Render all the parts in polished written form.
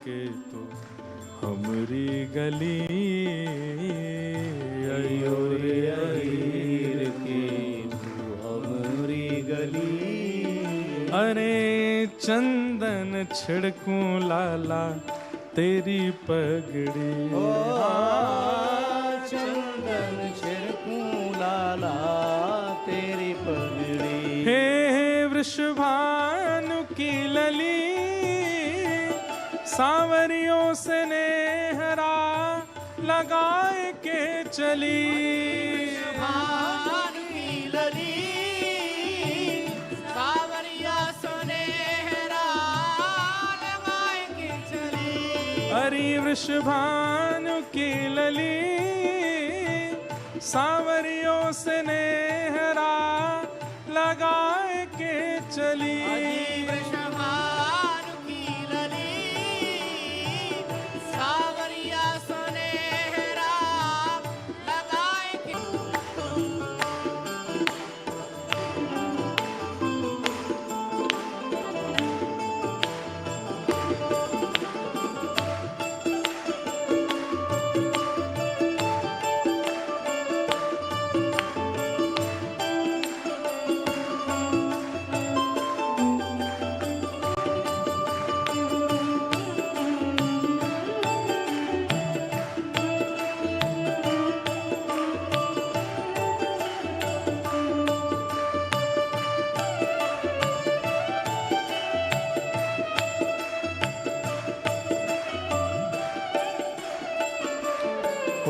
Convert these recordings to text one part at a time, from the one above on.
के तो हमरी गली अयो रे अहीर के तो हमरी गली। अरे चंदन छिड़कूं लाला तेरी पगड़ी, चंदन छिड़कूं लाला तेरी पगड़ी। हे वृषभानु की लली सांवरियों से नेहरा लगाए के चली। वृषभानु की लली सांवरिया से नेहरा लगाए के चली। अरे वृषभानु की लली सांवरियों से नेहरा लगाए के चली।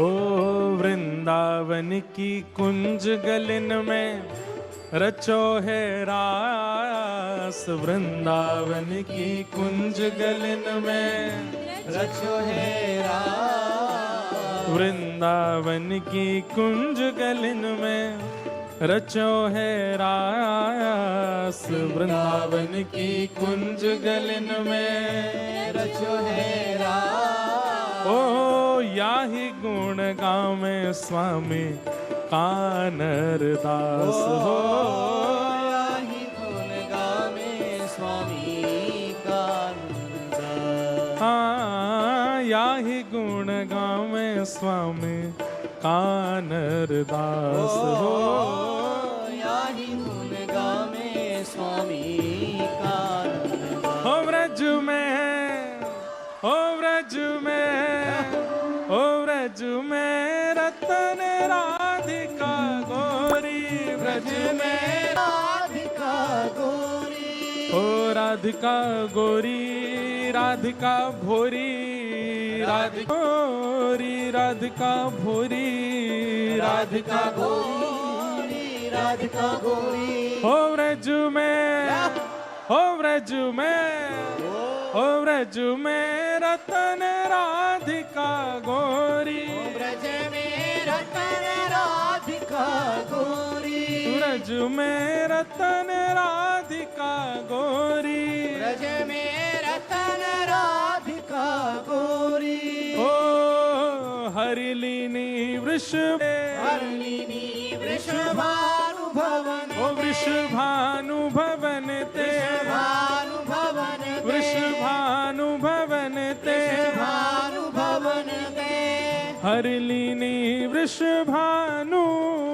ओ वृंदावन की कुंज गलिन में रचो है रास। वृंदावन की कुंज गलिन में रचो है रास। वृंदावन की कुंज गलिन में रचो है रास। वृंदावन की कुंज गलिन में रचो है रास। ओ याही गुण गावे स्वामी कानर दास हो। याही गुण गावे स्वामी कानर दास। हाँ याही गुण गावे स्वामी कानर दास हो। याही गुण गावे स्वामी कानर दास। हो व्रज में, हो व्रज में, हो व्रज में रतन राधिका गोरी। व्रज में राधिका गोरी। ओ राधिका गोरी, राधिका भोरी, राधिका गोरी, राधिका भोरी, राधिका गोरी। राधिका गोरी। हो व्रज में, हो व्रज में, हो व्रज में रतन राधिका गोरी। ब्रज में रतन राधिका गोरी। व्रज में रतन राधिका गोरी। ब्रज में रतन राधिका गोरी। ओ हरिलीनी वृष हरिणी वृषभानु भवन। ओ वृषभानु भवन ते, भानु भवन। वृषभानु भवन ते, भानु भवन ते। हरिलीनी वृषभानु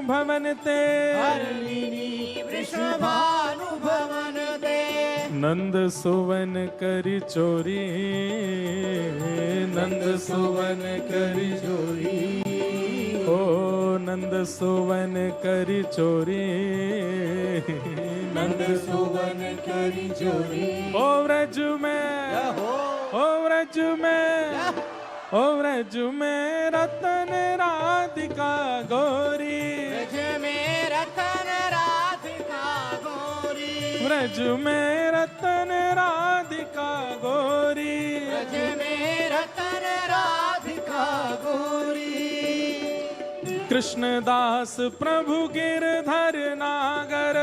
भवन ते। हरिणी वृषभानु भवन ते। नंद सुवन करी चोरी, नंद सुवन करी चोरी। ओ नंद सुवन करी चोरी, नंद सुवन करी चोरी। ओ व्रज में, ओ व्रज में, ओ व्रज में रतन राधिका गोरी। ब्रज में रतन राधिका गोरी। व्रज में रतन राधिका गोरी। ब्रज में रतन राधिका गोरी। कृष्णदास प्रभु गिरधर नागर।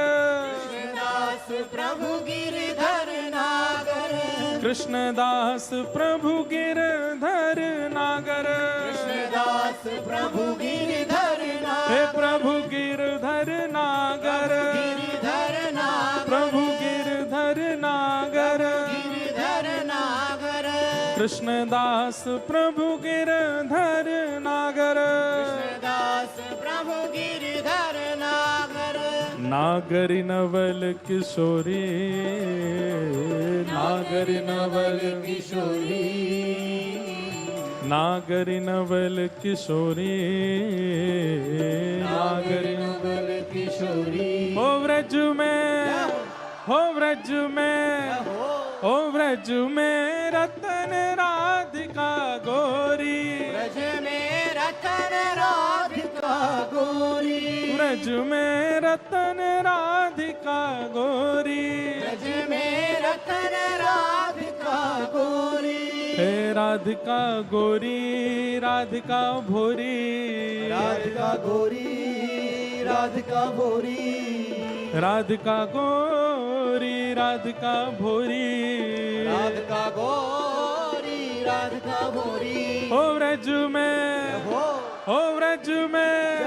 कृष्णदास प्रभु गिरधर नागर। कृष्णदास प्रभु गिरधर नागर। कृष्णदास प्रभु गिरधर नागर। हे प्रभु गिरधर नागर। गिरधर नागर। प्रभु गिरधर नागर। गिरधर नागर। कृष्णदास प्रभु गिरधर नागर। कृष्णदास प्रभु गिरधर नागर। नागरी नवल किशोरी, नागरी नवल किशोरी, नागरी नवल किशोरी, नागरी नवल किशोरी। हो व्रज में, हो व्रज में, हो व्रज में रतन राधिका गोरी। ब्रज में रतन राधिका गोरी। ब्रज में रतन राधिका गोरी। ब्रज में रतन राधिका गोरी। हे राधिका गोरी, राधिका भोरी, राधिका गोरी, राधिका भोरी। राधिका गोरी, राधिका भोरी, राधिका गोरी, राधिका भोरी। हो व्रज में, हो व्रज में,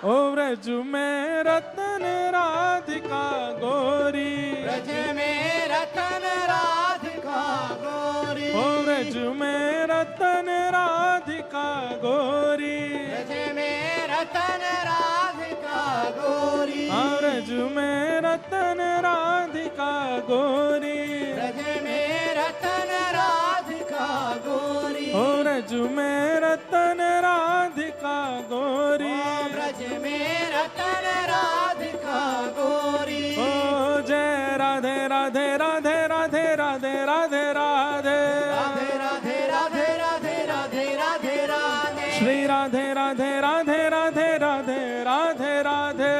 हो व्रज में रतन राधिका गोरी। ब्रज में रतन राधिका गोरी। हो व्रज में रतन राधिका गोरी। ब्रज में रतन राधिका गोरी। व्रज में रतन राधिका गोरी। ब्रज में रतन राधिका गोरी। हो व्रज में रतन राधिका गोरी। ब्रज में रतन राधिका गोरी। ओ जय राधे राधे राधे राधे राधे राधे राधे राधे राधे राधे राधे राधे राधे राधे। श्री राधे राधे राधे राधे राधे राधे राधे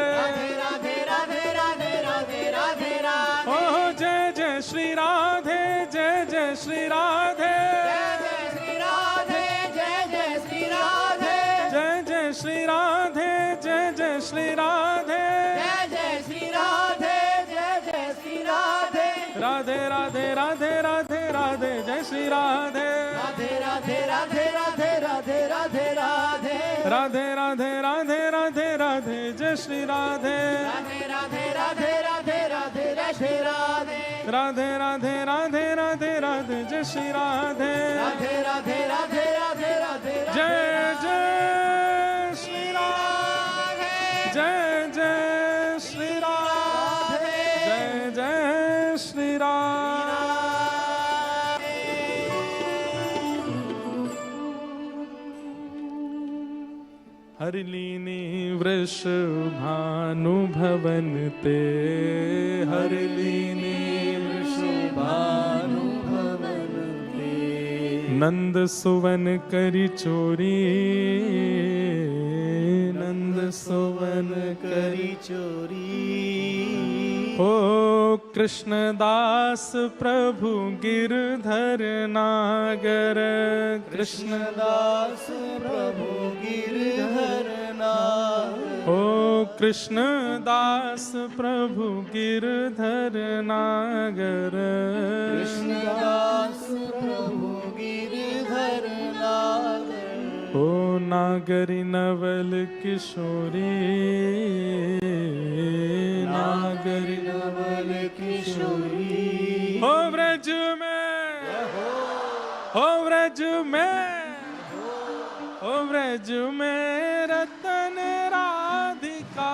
राधे राधे राधे राधे राधे राधे। ओ जय जय श्री राधे, जय जय श्री राधे, जय श्री राधे, जय जय श्री राधे। जय जय श्री राधे, जय जय श्री राधे, जय जय श्री राधे, जय जय श्री राधे। राधे राधे राधे राधे राधे जय श्री राधे। राधे राधे राधे राधे राधे राधे राधे। राधे राधे राधे राधे राधे जय श्री राधे। राधे राधे राधे राधे राधे जय श्री राधे। राधे राधे राधे राधे राधे जय श्री राधे। राधे राधे राधे राधे राधे जय जय श्री राधे, जय जय श्री राधे, जय जय श्री राधे। हरिलीनी वृषभानु भवन ते, हरिलीनी भानु भवन ते। नंद सुवन करी चोरी, नंद सुवन करी चोरी। ओ कृष्णदास प्रभु गिरधर नागर। कृष्णदास प्रभु गिरधर नागर। ओ कृष्णदास प्रभु गिरधर नागर। कृष्णदास प्रभु गिरधर नागर। ओ नागरी नवल किशोरी, नागरी नवल किशोरी। हो व्रज में, हो व्रज में, हो व्रज में रतन राधिका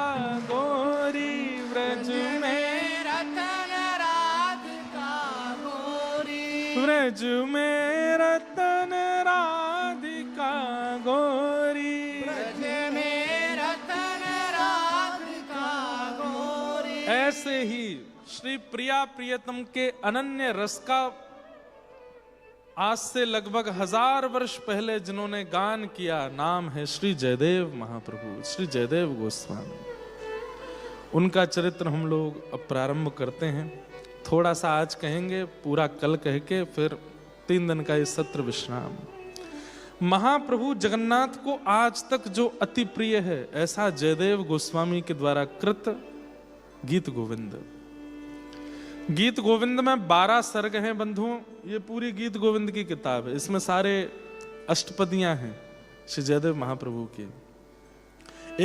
गोरी। व्रज में रतन राधिका गोरी। व्रज में रतन राधिका गोरी। ब्रज में रतन राधिका गोरी। ऐसे ही श्री प्रिया प्रियतम के अनन्य रस का आज से लगभग 1000 वर्ष पहले जिन्होंने गान किया, नाम है श्री जयदेव महाप्रभु, श्री जयदेव गोस्वामी। उनका चरित्र हम लोग अब प्रारंभ करते हैं। थोड़ा सा आज कहेंगे, पूरा कल कह के फिर 3 दिन का ये सत्र विश्राम। महाप्रभु जगन्नाथ को आज तक जो अति प्रिय है, ऐसा जयदेव गोस्वामी के द्वारा कृत गीत गोविंद। गीत गोविंद में 12 सर्ग हैं बंधुओं। ये पूरी गीत गोविंद की किताब है। इसमें सारे अष्टपदियां हैं श्री जयदेव महाप्रभु की।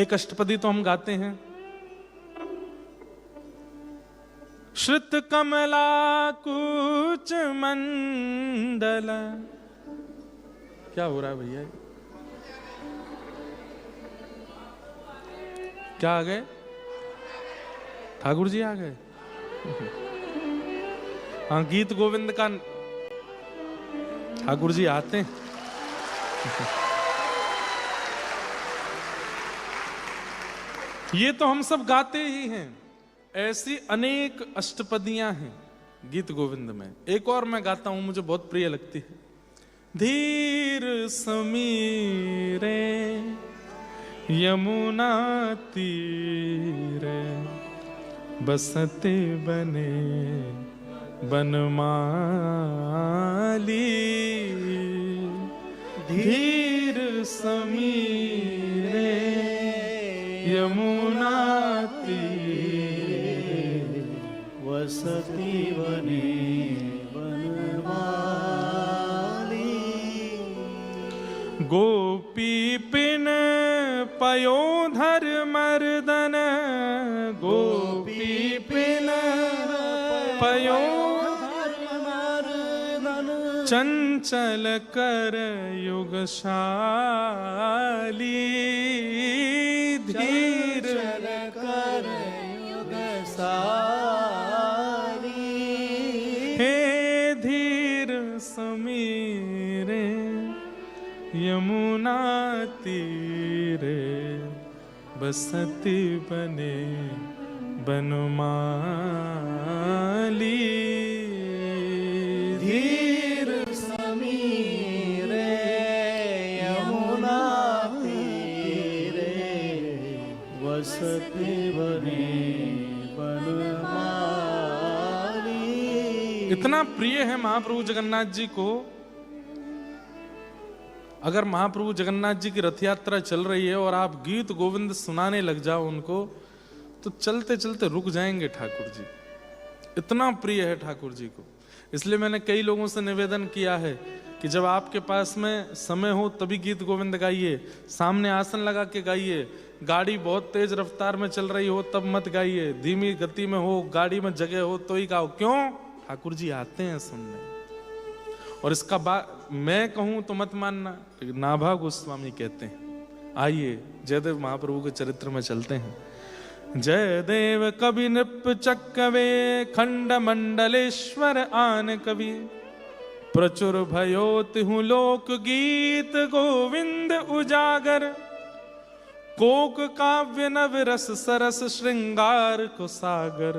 एक अष्टपदी तो हम गाते हैं। श्रुत कमला कूच मंडल क्या हो रहा है भैया? क्या आ गए? ठाकुर जी आ गए। हाँ, गीत गोविंद का ठाकुर जी आते हैं। ये तो हम सब गाते ही हैं, ऐसी अनेक अष्टपदियां हैं गीत गोविंद में। एक और मैं गाता हूं, मुझे बहुत प्रिय लगती है। धीर समीरे यमुना तीरे बसते बने बनमाली। धीर समीरे यमुना तीरे वसती बने बनमाली। गोपी पिन पयोधर मर्दन, गोपी पिन पयोधर मर्दन चंचल कर युगशाली। धीर कर युगशाली। हे धीर समीरे यमुना तीरे बसती बने बनमाली। धीर समीरे यमुना तीरे वसती बने बनमाली। इतना प्रिय है महाप्रभु जगन्नाथ जी को। अगर महाप्रभु जगन्नाथ जी की रथ यात्रा चल रही है और आप गीत गोविंद सुनाने लग जाओ उनको, तो चलते चलते रुक जाएंगे ठाकुर जी। इतना प्रिय है ठाकुर जी को। इसलिए मैंने कई लोगों से निवेदन किया है कि जब आपके पास में समय हो तभी गीत गोविंद गाइए, सामने आसन लगा के गाइए। गाड़ी बहुत तेज रफ्तार में चल रही हो तब मत गाइए, धीमी गति में हो, गाड़ी में जगह हो तो ही गाओ। क्यों? ठाकुर जी आते हैं सुनने। और इसका बात मैं कहूं तो मत मानना, नाभा गोस्वामी कहते हैं। आइए जयदेव महाप्रभु के चरित्र में चलते हैं। जयदेव कवि नृप चक्कवे खंड मंडलेश्वर आन कवि, प्रचुर भयो तिहु लोक गीत गोविंद उजागर। कोक काव्य नव रस सरस श्रृंगार को सागर,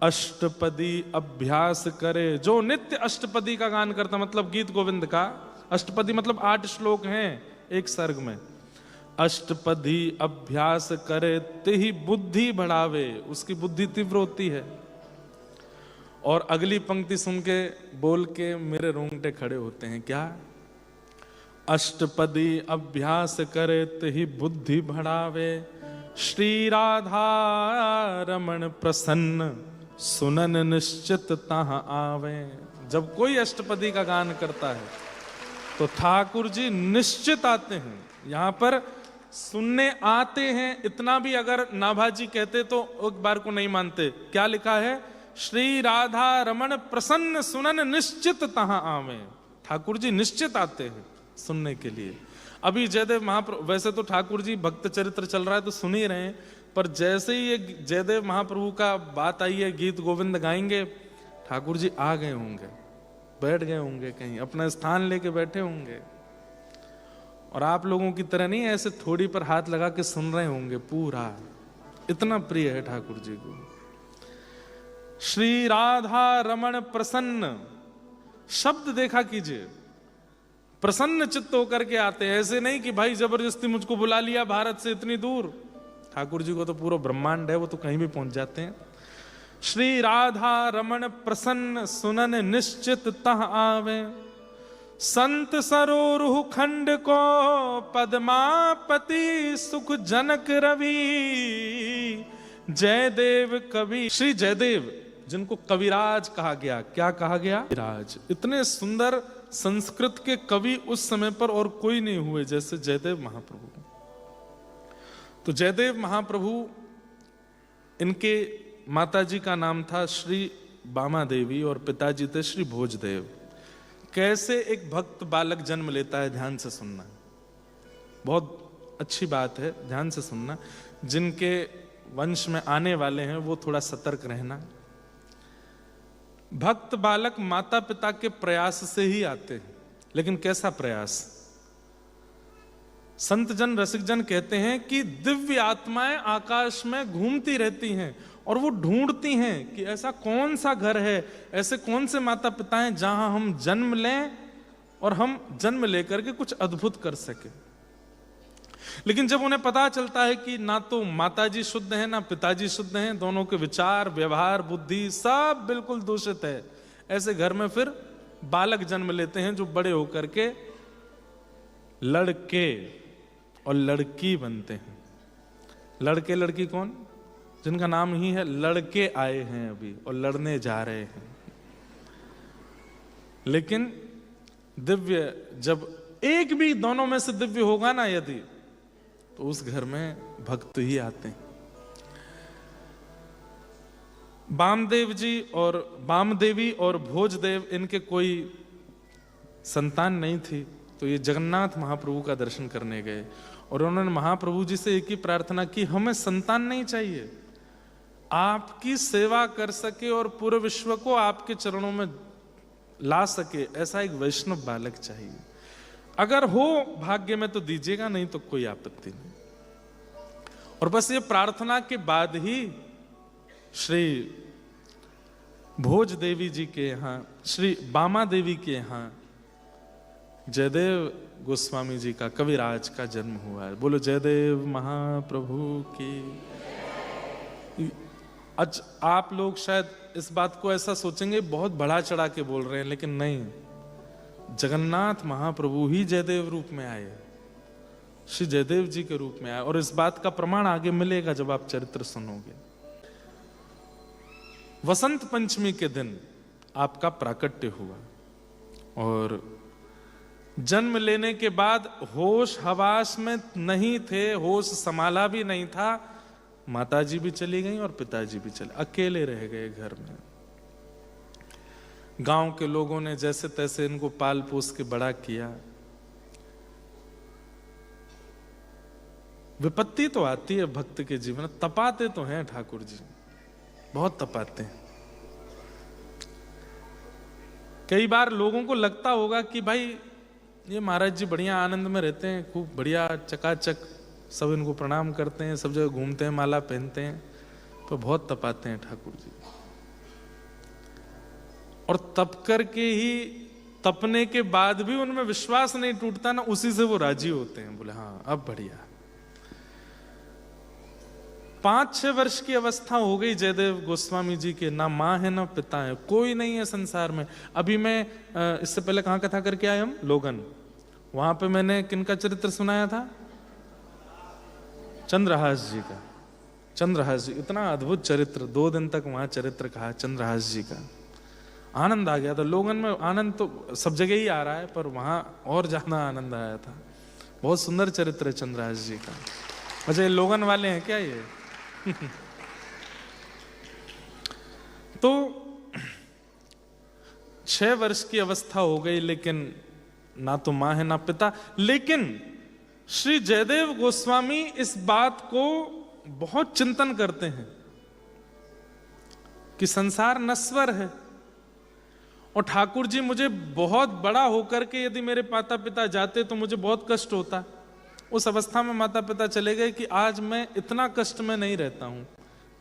अष्टपदी अभ्यास करे जो नित्य अष्टपदी का गान करता, मतलब गीत गोविंद का। अष्टपदी मतलब 8 श्लोक हैं एक सर्ग में। अष्टपदी अभ्यास करे तेहि बुद्धि बढ़ावे, उसकी बुद्धि तीव्र होती है। और अगली पंक्ति सुन के बोल के मेरे रोंगटे खड़े होते हैं। क्या? अष्टपदी अभ्यास करे तेहि बुद्धि बढ़ावे, श्री राधा रमण प्रसन्न सुनन निश्चित तहाँ आवे। जब कोई अष्टपदी का गान करता है तो ठाकुर जी निश्चित आते हैं। यहां पर सुनने आते हैं इतना भी अगर नाभाजी कहते तो एक बार को नहीं मानते। क्या लिखा है? श्री राधा रमण प्रसन्न सुनन निश्चित तहाँ आवे। ठाकुर जी निश्चित आते हैं सुनने के लिए। अभी जयदेव महाप्रभु, वैसे तो ठाकुर जी भक्त चरित्र चल रहा है तो सुन ही रहे हैं, पर जैसे ही ये जयदेव महाप्रभु का बात आई है, गीत गोविंद गाएंगे, ठाकुर जी आ गए होंगे, बैठ गए होंगे कहीं, अपना स्थान लेके बैठे होंगे। और आप लोगों की तरह नहीं ऐसे थोड़ी पर हाथ लगा के सुन रहे होंगे पूरा। इतना प्रिय है ठाकुर जी को। श्री राधा रमण प्रसन्न शब्द देखा कीजिए, प्रसन्न चित्त होकर के आते हैं। ऐसे नहीं कि भाई जबरदस्ती मुझको बुला लिया भारत से इतनी दूर। ठाकुर जी को तो पूरा ब्रह्मांड है, वो तो कहीं भी पहुंच जाते हैं। श्री राधा रमण प्रसन्न सुनन निश्चित तह आवे, संत सरोरुह खंड को पद्मापति सुख जनक रवि। जयदेव कवि, श्री जयदेव जिनको कविराज कहा गया। क्या कहा गया? कविराज। इतने सुंदर संस्कृत के कवि उस समय पर और कोई नहीं हुए जैसे जयदेव महाप्रभु। तो जयदेव महाप्रभु, इनके माताजी का नाम था श्री बामा देवी और पिताजी थे श्री भोजदेव। कैसे एक भक्त बालक जन्म लेता है, ध्यान से सुनना, बहुत अच्छी बात है, ध्यान से सुनना। जिनके वंश में आने वाले हैं वो थोड़ा सतर्क रहना। भक्त बालक माता पिता के प्रयास से ही आते हैं, लेकिन कैसा प्रयास? संत जन रसिक जन कहते हैं कि दिव्य आत्माएं आकाश में घूमती रहती हैं और वो ढूंढती हैं कि ऐसा कौन सा घर है, ऐसे कौन से माता पिता हैं जहां हम जन्म लें और हम जन्म लेकर के कुछ अद्भुत कर सके। लेकिन जब उन्हें पता चलता है कि ना तो माताजी शुद्ध हैं ना पिताजी शुद्ध हैं, दोनों के विचार व्यवहार बुद्धि सब बिल्कुल दूषित है, ऐसे घर में फिर बालक जन्म लेते हैं जो बड़े होकर के लड़के और लड़की बनते हैं। लड़के लड़की कौन? जिनका नाम ही है लड़के आए हैं अभी और लड़ने जा रहे हैं। लेकिन दिव्य, जब एक भी दोनों में से दिव्य होगा ना यदि, तो उस घर में भक्त ही आते हैं। वामदेव जी और वामदेवी और भोजदेव, इनके कोई संतान नहीं थी, तो ये जगन्नाथ महाप्रभु का दर्शन करने गए और उन्होंने महाप्रभु जी से एक ही प्रार्थना की, हमें संतान नहीं चाहिए, आपकी सेवा कर सके और पूरे विश्व को आपके चरणों में ला सके, ऐसा एक वैष्णव बालक चाहिए। अगर हो भाग्य में तो दीजिएगा, नहीं तो कोई आपत्ति नहीं। और बस ये प्रार्थना के बाद ही श्री भोज देवी जी के यहाँ, श्री बामा देवी के यहाँ जयदेव गोस्वामी जी का, कविराज का जन्म हुआ है। बोलो जयदेव महाप्रभु की। आज आप लोग शायद इस बात को ऐसा सोचेंगे बहुत बढ़ा चढ़ा के बोल रहे हैं, लेकिन नहीं, जगन्नाथ महाप्रभु ही जयदेव रूप में आए, श्री जयदेव जी के रूप में आए। और इस बात का प्रमाण आगे मिलेगा जब आप चरित्र सुनोगे। वसंत पंचमी के दिन आपका प्राकट्य हुआ और जन्म लेने के बाद होश हवास में नहीं थे, होश संभाला भी नहीं था, माताजी भी चली गई और पिताजी भी चले, अकेले रह गए घर में। गांव के लोगों ने जैसे तैसे इनको पाल पोस के बड़ा किया। विपत्ति तो आती है भक्त के जीवन, तपाते तो हैं ठाकुर जी, बहुत तपाते हैं। कई बार लोगों को लगता होगा कि भाई ये महाराज जी बढ़िया आनंद में रहते हैं, खूब बढ़िया चकाचक, सब इनको प्रणाम करते हैं, सब जगह घूमते हैं, माला पहनते हैं, तो बहुत तपाते हैं ठाकुर जी। और तप करके ही, तपने के बाद भी उनमें विश्वास नहीं टूटता ना, उसी से वो राजी होते हैं, बोले हाँ अब बढ़िया। 5-6 वर्ष की अवस्था हो गई जयदेव गोस्वामी जी के, ना माँ है ना पिता है, कोई नहीं है संसार में। अभी मैं इससे पहले कहाँ कथा करके आए हम, लोगन, वहां पे मैंने किनका चरित्र सुनाया था? चंद्रहास जी का। चंद्रहास जी, इतना अद्भुत चरित्र, 2 दिन तक वहां चरित्र कहा चंद्रहास जी का, आनंद आ गया था। लोगन में आनंद तो सब जगह ही आ रहा है, पर वहां और ज्यादा आनंद आया था। बहुत सुंदर चरित्र है चंद्रहास जी का। अच्छा, ये लोगन वाले हैं क्या ये? तो 6 वर्ष की अवस्था हो गई, लेकिन ना तो मां है ना पिता। लेकिन श्री जयदेव गोस्वामी इस बात को बहुत चिंतन करते हैं कि संसार नश्वर है और ठाकुर जी मुझे बहुत बड़ा होकर के यदि मेरे माता पिता जाते तो मुझे बहुत कष्ट होता। उस अवस्था में माता पिता चले गए कि आज मैं इतना कष्ट में नहीं रहता हूं।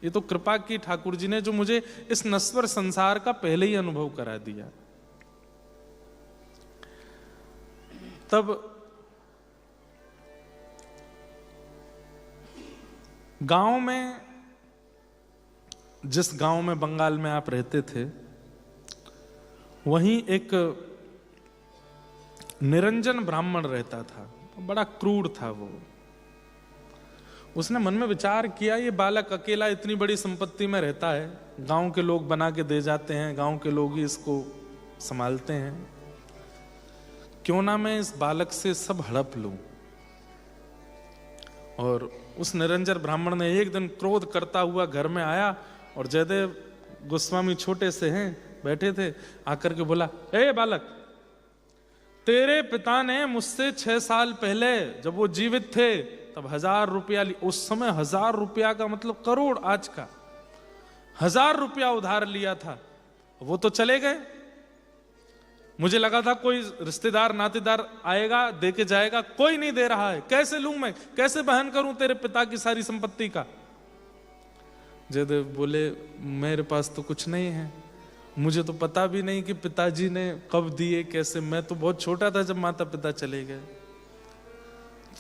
ये तो कृपा की ठाकुर जी ने, जो मुझे इस नश्वर संसार का पहले ही अनुभव करा दिया। तब गांव में, जिस गांव में बंगाल में आप रहते थे, वहीं एक निरंजन ब्राह्मण रहता था, बड़ा क्रूर था वो। उसने मन में विचार किया, ये बालक अकेला इतनी बड़ी संपत्ति में रहता है, गांव के लोग बना के दे जाते हैं, गांव के लोग ही इसको संभालते हैं, क्यों ना मैं इस बालक से सब हड़प लूं। और उस निरंजन ब्राह्मण ने एक दिन क्रोध करता हुआ घर में आया और जयदेव गोस्वामी छोटे से हैं, बैठे थे, आकर के बोला, ए बालक, तेरे पिता ने मुझसे 6 साल पहले जब वो जीवित थे तब 1000 रुपया, उस समय 1000 रुपया का मतलब करोड़ आज का, 1000 रुपया उधार लिया था। वो तो चले गए। मुझे लगा था कोई रिश्तेदार नातेदार आएगा दे के जाएगा, कोई नहीं दे रहा है। कैसे लूं मैं, कैसे बहन करूं तेरे पिता की सारी संपत्ति का। जयदेव बोले मेरे पास तो कुछ नहीं है, मुझे तो पता भी नहीं कि पिताजी ने कब दिए कैसे, मैं तो बहुत छोटा था जब माता पिता चले गए।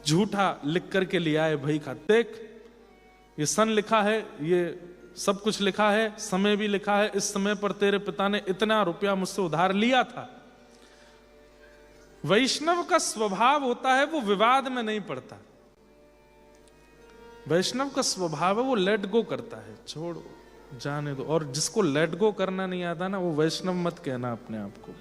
झूठा लिख करके लिया है भाई का, देख ये सन लिखा है, ये सब कुछ लिखा है, समय भी लिखा है, इस समय पर तेरे पिता ने इतना रुपया मुझसे उधार लिया था। वैष्णव का स्वभाव होता है वो विवाद में नहीं पड़ता। वैष्णव का स्वभाव है वो लेट गो करता है, छोड़ो जाने दो। और जिसको लेट गो करना नहीं आता ना, वो वैष्णव मत कहना अपने आप को।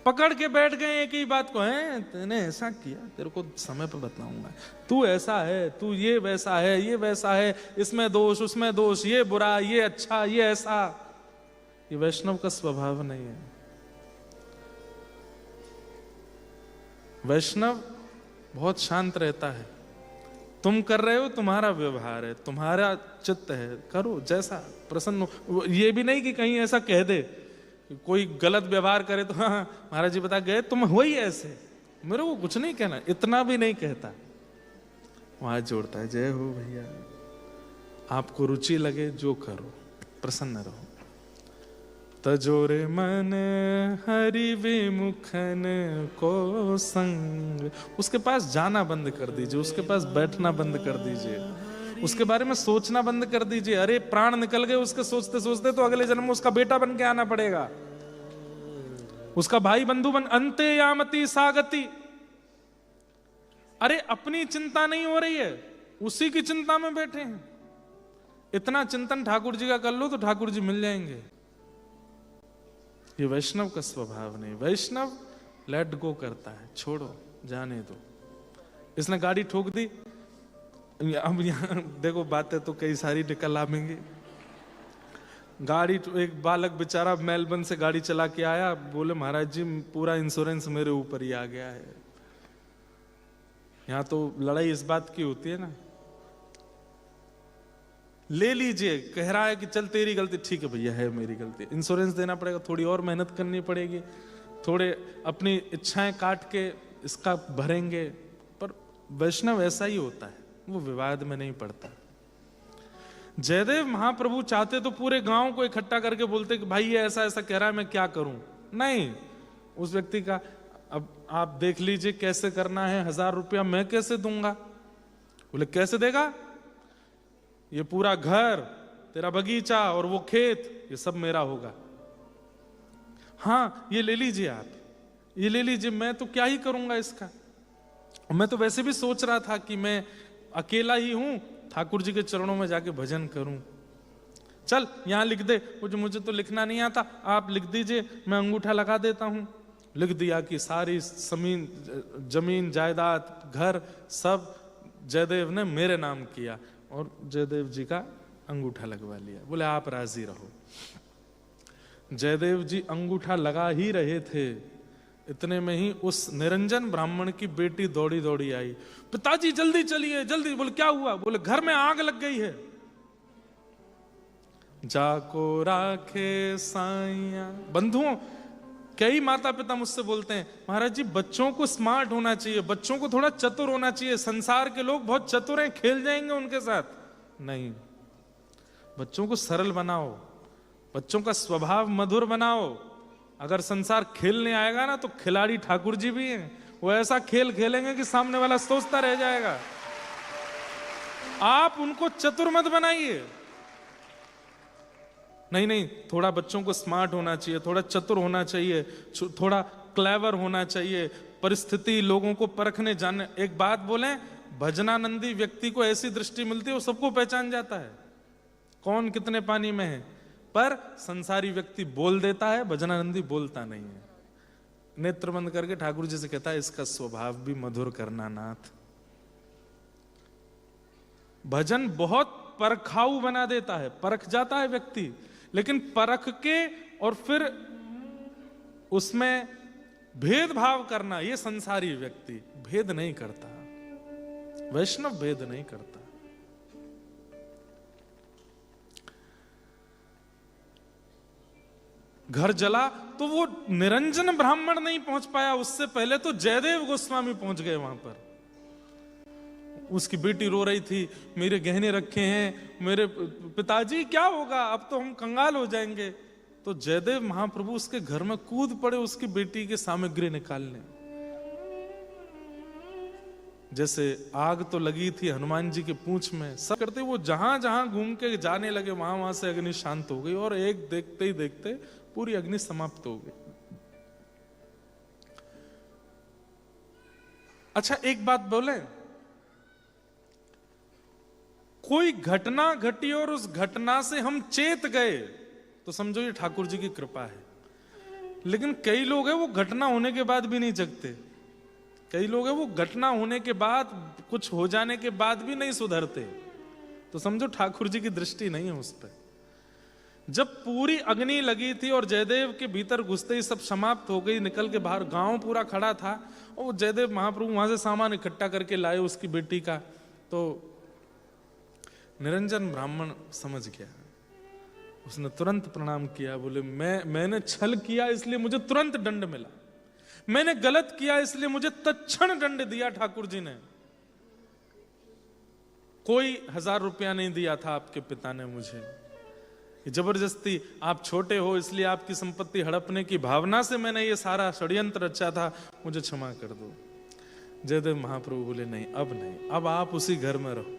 पकड़ के बैठ गए एक ही बात को, है तूने ऐसा किया, तेरे को समय पर बताऊंगा, तू ऐसा है, तू ये वैसा है, ये वैसा है, इसमें दोष उसमें दोष, ये बुरा ये अच्छा ये ऐसा। ये वैष्णव का स्वभाव नहीं है। वैष्णव बहुत शांत रहता है। तुम कर रहे हो, तुम्हारा व्यवहार है, तुम्हारा चित्त है, करो जैसा प्रसन्न हो। ये भी नहीं कि कहीं ऐसा कह दे, कोई गलत व्यवहार करे तो हाँ महाराज जी बता गए तुम हो ही ऐसे, मेरे को कुछ नहीं कहना, इतना भी नहीं कहता। वहां जोड़ता है, जय हो भैया, आपको रुचि लगे जो करो, प्रसन्न रहो। तजोरे मन हरि विमुखन को संग। उसके पास जाना बंद कर दीजिए, उसके पास बैठना बंद कर दीजिए, उसके बारे में सोचना बंद कर दीजिए। अरे प्राण निकल गए उसके सोचते सोचते तो अगले जन्म में उसका बेटा बन के आना पड़ेगा, उसका भाई बंधु बन। अंते यामति सागति। अरे अपनी चिंता नहीं हो रही है, उसी की चिंता में बैठे हैं। इतना चिंतन ठाकुर जी का कर लो तो ठाकुर जी मिल जाएंगे। ये वैष्णव का स्वभाव नहीं। वैष्णव लेट गो करता है, छोड़ो जाने दो। इसने गाड़ी ठोक दी, अब यहाँ देखो बातें तो कई सारी निकल आवेंगी। गाड़ी, एक बालक बेचारा मेलबर्न से गाड़ी चला के आया, बोले महाराज जी पूरा इंश्योरेंस मेरे ऊपर ही आ गया है। यहाँ तो लड़ाई इस बात की होती है ना, ले लीजिए, कह रहा है कि चल तेरी गलती, ठीक है भैया है मेरी गलती, इंश्योरेंस देना पड़ेगा, थोड़ी और मेहनत करनी पड़ेगी, थोड़े अपनी इच्छाएं काट के इसका भरेंगे। पर वैष्णव ऐसा ही होता है, वो विवाद में नहीं पड़ता। जयदेव महाप्रभु चाहते तो पूरे गांव को इकट्ठा करके बोलते कि भाई ये ऐसा ऐसा कह रहा है, मैं क्या करूं। नहीं, उस व्यक्ति का अब आप देख लीजिए कैसे करना है, 1000 रुपया मैं कैसे दूंगा। बोले कैसे देगा, ये पूरा घर, तेरा बगीचा और वो खेत, ये सब मेरा होगा। हाँ ये ले लीजिए, आप ये ले लीजिए, मैं तो क्या ही करूंगा इसका। मैं तो वैसे भी सोच रहा था कि मैं अकेला ही हूं, ठाकुर जी के चरणों में जाके भजन करूं। चल यहां लिख दे, मुझे तो लिखना नहीं आता, आप लिख दीजिए, मैं अंगूठा लगा देता हूं। लिख दिया कि सारी जमीन जायदाद घर सब जयदेव ने मेरे नाम किया और जयदेव जी का अंगूठा लगवा लिया। बोले आप राजी रहो। जयदेव जी अंगूठा लगा ही रहे थे, इतने में ही उस निरंजन ब्राह्मण की बेटी दौड़ी दौड़ी आई, पिताजी जल्दी चलिए जल्दी। बोले क्या हुआ। बोले घर में आग लग गई है। जाको राखे साइया। बंधुओं, कई माता पिता मुझसे बोलते हैं महाराज जी बच्चों को स्मार्ट होना चाहिए, बच्चों को थोड़ा चतुर होना चाहिए, संसार के लोग बहुत चतुर हैं, खेल जाएंगे उनके साथ। नहीं, बच्चों को सरल बनाओ, बच्चों का स्वभाव मधुर बनाओ। अगर संसार खेलने आएगा ना तो खिलाड़ी ठाकुर जी भी हैं, वो ऐसा खेल खेलेंगे कि सामने वाला सोचता रह जाएगा। आप उनको चतुर मत बनाइए। नहीं, थोड़ा बच्चों को स्मार्ट होना चाहिए, थोड़ा चतुर होना चाहिए, थोड़ा क्लेवर होना चाहिए, परिस्थिति लोगों को परखने जानने। एक बात बोलें, भजनानंदी व्यक्ति को ऐसी दृष्टि मिलती है वो सबको पहचान जाता है कौन कितने पानी में है। पर संसारी व्यक्ति बोल देता है, भजनानंदी बोलता नहीं है। नेत्र बंद करके ठाकुर जी से कहता है इसका स्वभाव भी मधुर करना नाथ। भजन बहुत परखाऊ बना देता है, परख जाता है व्यक्ति, लेकिन परख के और फिर उसमें भेदभाव करना, ये संसारी व्यक्ति भेद नहीं करता, वैष्णव भेद नहीं करता। घर जला तो वो निरंजन ब्राह्मण नहीं पहुंच पाया, उससे पहले तो जयदेव गोस्वामी पहुंच गए वहां पर। उसकी बेटी रो रही थी, मेरे गहने रखे हैं, मेरे पिताजी क्या होगा, अब तो हम कंगाल हो जाएंगे। तो जयदेव महाप्रभु उसके घर में कूद पड़े उसकी बेटी की सामग्री निकालने। जैसे आग तो लगी थी हनुमान जी की पूंछ में, सब करते वो जहां जहां घूम के जाने लगे वहां वहां से अग्नि शांत हो गई, और एक देखते ही देखते पूरी अग्नि समाप्त हो गई। अच्छा एक बात बोले, कोई घटना घटी और उस घटना से हम चेत गए तो समझो ये ठाकुर जी की कृपा है। लेकिन कई लोग हैं वो घटना होने के बाद भी नहीं जगते, कई लोग हैं वो घटना होने के बाद, कुछ हो जाने के बाद भी नहीं सुधरते, तो समझो ठाकुर जी की दृष्टि नहीं है उस पर। जब पूरी अग्नि लगी थी और जयदेव के भीतर घुसते ही सब समाप्त हो गई, निकल के बाहर गांव पूरा खड़ा था, और जयदेव महाप्रभु वहां से सामान इकट्ठा करके लाए उसकी बेटी का। तो निरंजन ब्राह्मण समझ गया, उसने तुरंत प्रणाम किया, बोले मैंने छल किया इसलिए मुझे तुरंत दंड मिला, मैंने गलत किया इसलिए मुझे तत्क्षण दंड दिया ठाकुर जी ने। कोई 1000 रुपया नहीं दिया था आपके पिता ने मुझे, जबरदस्ती आप छोटे हो इसलिए आपकी संपत्ति हड़पने की भावना से मैंने ये सारा षड्यंत्र रचा था, मुझे क्षमा कर दो। जयदेव महाप्रभु बोले नहीं, अब आप उसी घर में रहो।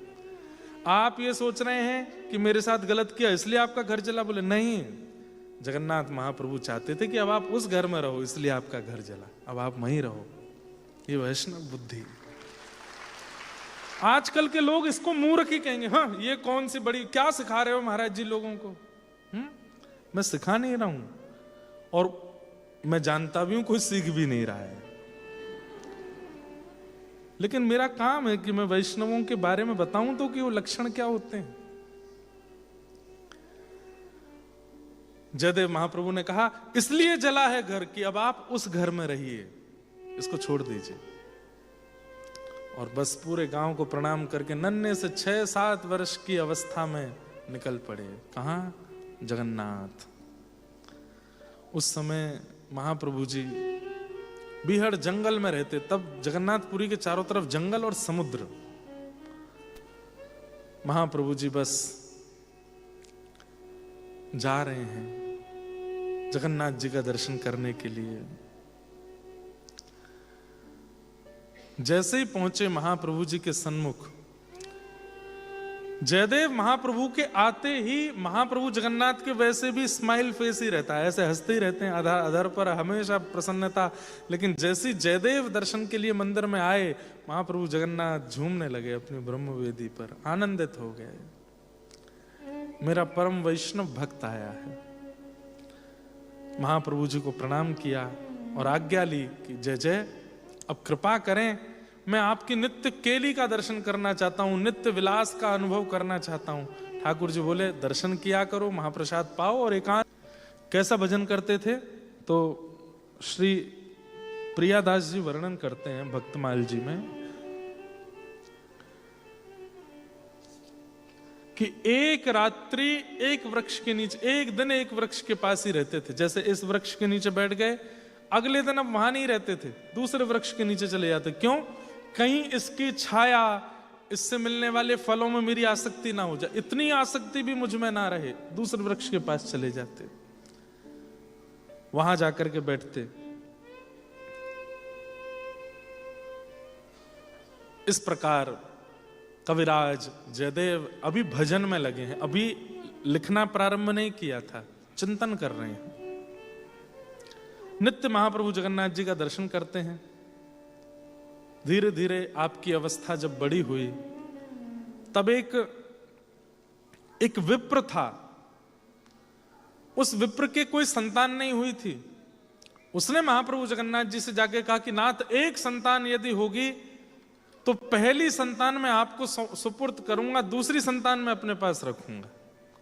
आप ये सोच रहे हैं कि मेरे साथ गलत किया इसलिए आपका घर जला, बोले नहीं, जगन्नाथ महाप्रभु चाहते थे कि अब आप उस घर में रहो इसलिए आपका घर जला, अब आप वहीं रहो। ये वैष्णव बुद्धि। आजकल के लोग इसको मूर्ख ही कहेंगे, हाँ ये कौन सी बड़ी, क्या सिखा रहे हो महाराज जी लोगों को। मैं सिखा नहीं रहा हूं, और मैं जानता भी हूं कोई सीख भी नहीं रहा है, लेकिन मेरा काम है कि मैं वैष्णवों के बारे में बताऊं तो कि वो लक्षण क्या होते हैं। जयदेव महाप्रभु ने कहा इसलिए जला है घर कि अब आप उस घर में रहिए, इसको छोड़ दीजिए। और बस पूरे गांव को प्रणाम करके नन्हे से 6-7 वर्ष की अवस्था में निकल पड़े। कहां? जगन्नाथ। उस समय महाप्रभु जी बीहड़ जंगल में रहते, तब जगन्नाथपुरी के चारों तरफ जंगल और समुद्र। महाप्रभु जी बस जा रहे हैं जगन्नाथ जी का दर्शन करने के लिए। जैसे ही पहुंचे महाप्रभु जी के सन्मुख, जयदेव महाप्रभु के आते ही महाप्रभु जगन्नाथ के वैसे भी स्माइल फेस ही रहता है, ऐसे हंसते ही रहते हैं, अधर पर हमेशा प्रसन्नता। लेकिन जैसे जयदेव दर्शन के लिए मंदिर में आए, महाप्रभु जगन्नाथ झूमने लगे अपनी ब्रह्मवेदी पर, आनंदित हो गए, मेरा परम वैष्णव भक्त आया है। महाप्रभु जी को प्रणाम किया और आज्ञा ली कि जय जय, अब कृपा करें, मैं आपकी नित्य केली का दर्शन करना चाहता हूं, नित्य विलास का अनुभव करना चाहता हूं। ठाकुर जी बोले दर्शन किया करो, महाप्रसाद पाओ और एकांत। कैसा भजन करते थे? तो श्री प्रियादास जी वर्णन करते हैं भक्तमाल जी में कि एक रात्रि एक वृक्ष के नीचे, एक दिन एक वृक्ष के पास ही रहते थे। जैसे इस वृक्ष के नीचे बैठ गए, अगले दिन अब वहां नहीं रहते थे, दूसरे वृक्ष के नीचे चले जाते। क्यों? कहीं इसकी छाया, इससे मिलने वाले फलों में मेरी आसक्ति ना हो जाए, इतनी आसक्ति भी मुझ में ना रहे, दूसरे वृक्ष के पास चले जाते, वहां जाकर के बैठते। इस प्रकार कविराज जयदेव अभी भजन में लगे हैं, अभी लिखना प्रारंभ नहीं किया था, चिंतन कर रहे हैं। नित्य महाप्रभु जगन्नाथ जी का दर्शन करते हैं। धीरे धीरे आपकी अवस्था जब बड़ी हुई, तब एक विप्र था, उस विप्र के कोई संतान नहीं हुई थी। उसने महाप्रभु जगन्नाथ जी से जाके कहा कि नाथ, एक संतान यदि होगी तो पहली संतान मैं आपको सुपुर्द करूंगा, दूसरी संतान मैं अपने पास रखूंगा,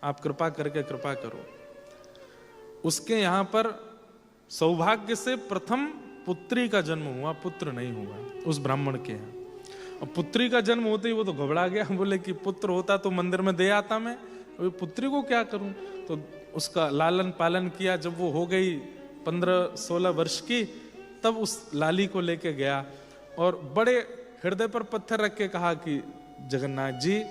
आप कृपा करके कृपा करो। उसके यहां पर सौभाग्य से प्रथम पुत्री का जन्म हुआ, पुत्र नहीं हुआ उस ब्राह्मण के यहाँ। और पुत्री का जन्म होते ही वो तो घबरा गया, बोले कि पुत्र होता तो मंदिर में दे आता मैं, पुत्री को क्या करूं। तो उसका लालन पालन किया। जब वो हो गई 15-16 वर्ष की, तब उस लाली को लेके गया और बड़े हृदय पर पत्थर रख के कहा कि जगन्नाथ जी,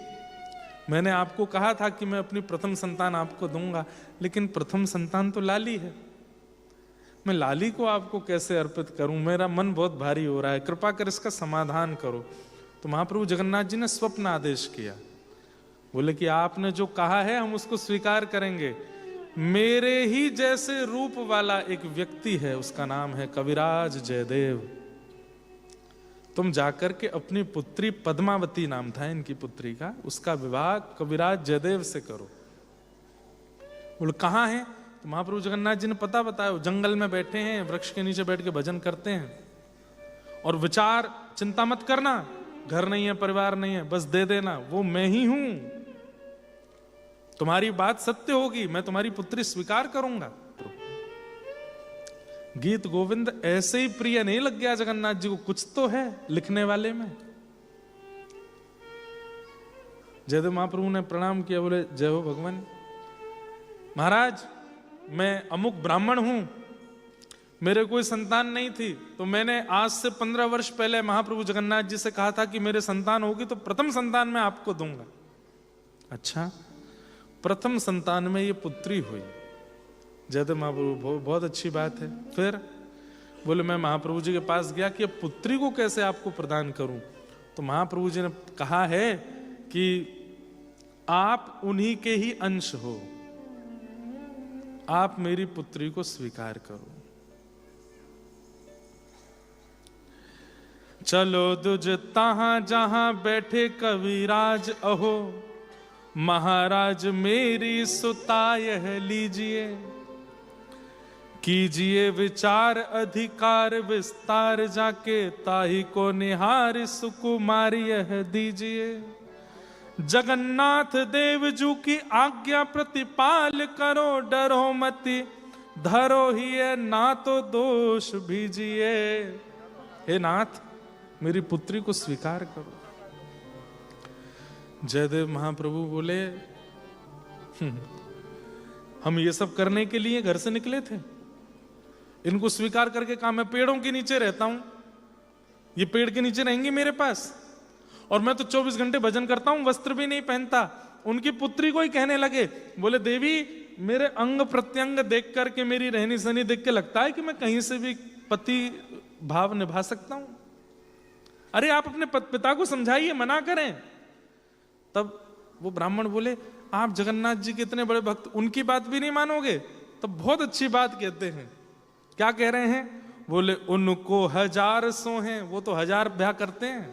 मैंने आपको कहा था कि मैं अपनी प्रथम संतान आपको दूंगा, लेकिन प्रथम संतान तो लाली है, मैं लाली को आपको कैसे अर्पित करूं, मेरा मन बहुत भारी हो रहा है, कृपा कर इसका समाधान करो। तो महाप्रभु जगन्नाथ जी ने स्वप्न आदेश किया, बोले कि आपने जो कहा है हम उसको स्वीकार करेंगे। मेरे ही जैसे रूप वाला एक व्यक्ति है, उसका नाम है कविराज जयदेव, तुम जाकर के अपनी पुत्री पद्मावती नाम था इनकी पुत्री का, उसका विवाह कविराज जयदेव से करो। बोले कहाँ है? तो महाप्रभु जगन्नाथ जी ने पता बताया, जंगल में बैठे हैं, वृक्ष के नीचे बैठ के भजन करते हैं। और विचार, चिंता मत करना, घर नहीं है, परिवार नहीं है, बस दे देना, वो मैं ही हूं, तुम्हारी बात सत्य होगी, मैं तुम्हारी पुत्री स्वीकार करूंगा। गीत गोविंद ऐसे ही प्रिय नहीं लग गया जगन्नाथ जी को, कुछ तो है लिखने वाले में। जयदेव महाप्रभु ने प्रणाम किया, बोले जय हो भगवान, महाराज मैं अमुक ब्राह्मण हूं, मेरे कोई संतान नहीं थी, तो मैंने आज से 15 वर्ष पहले महाप्रभु जगन्नाथ जी से कहा था कि मेरे संतान होगी तो प्रथम संतान मैं आपको दूंगा। अच्छा, प्रथम संतान में ये पुत्री हुई। जयदेव महाप्रभु बहुत अच्छी बात है। फिर बोले मैं महाप्रभु जी के पास गया कि अब पुत्री को कैसे आपको प्रदान करूं। तो महाप्रभु जी ने कहा है कि आप उन्हीं के ही अंश हो, आप मेरी पुत्री को स्वीकार करो। चलो दुज तहां जहां बैठे कविराज अहो, महाराज मेरी सुता यह लीजिए, कीजिए विचार अधिकार विस्तार, जाके ताही को निहार सुकुमारी यह दीजिए। जगन्नाथ देव जू की आज्ञा प्रतिपाल करो, डरो मति धरो ही है ना तो दोष भीजिए। हे नाथ, मेरी पुत्री को स्वीकार करो। जयदेव महाप्रभु बोले हम ये सब करने के लिए घर से निकले थे, इनको स्वीकार करके कहा मैं पेड़ों के नीचे रहता हूं, ये पेड़ के नीचे रहेंगे मेरे पास, और मैं तो 24 घंटे भजन करता हूं, वस्त्र भी नहीं पहनता। उनकी पुत्री को ही कहने लगे, बोले देवी मेरे अंग प्रत्यंग देख करके, मेरी रहनी सहनी देख के लगता है कि मैं कहीं से भी पति भाव निभा सकता हूं। अरे आप अपने पिता को समझाइए, मना करें। तब वो ब्राह्मण बोले आप जगन्नाथ जी के इतने बड़े भक्त, उनकी बात भी नहीं मानोगे? तब बहुत अच्छी बात कहते हैं। क्या कह रहे हैं? बोले उनको 1000 सो हैं, वो तो 1000 ब्याह करते हैं,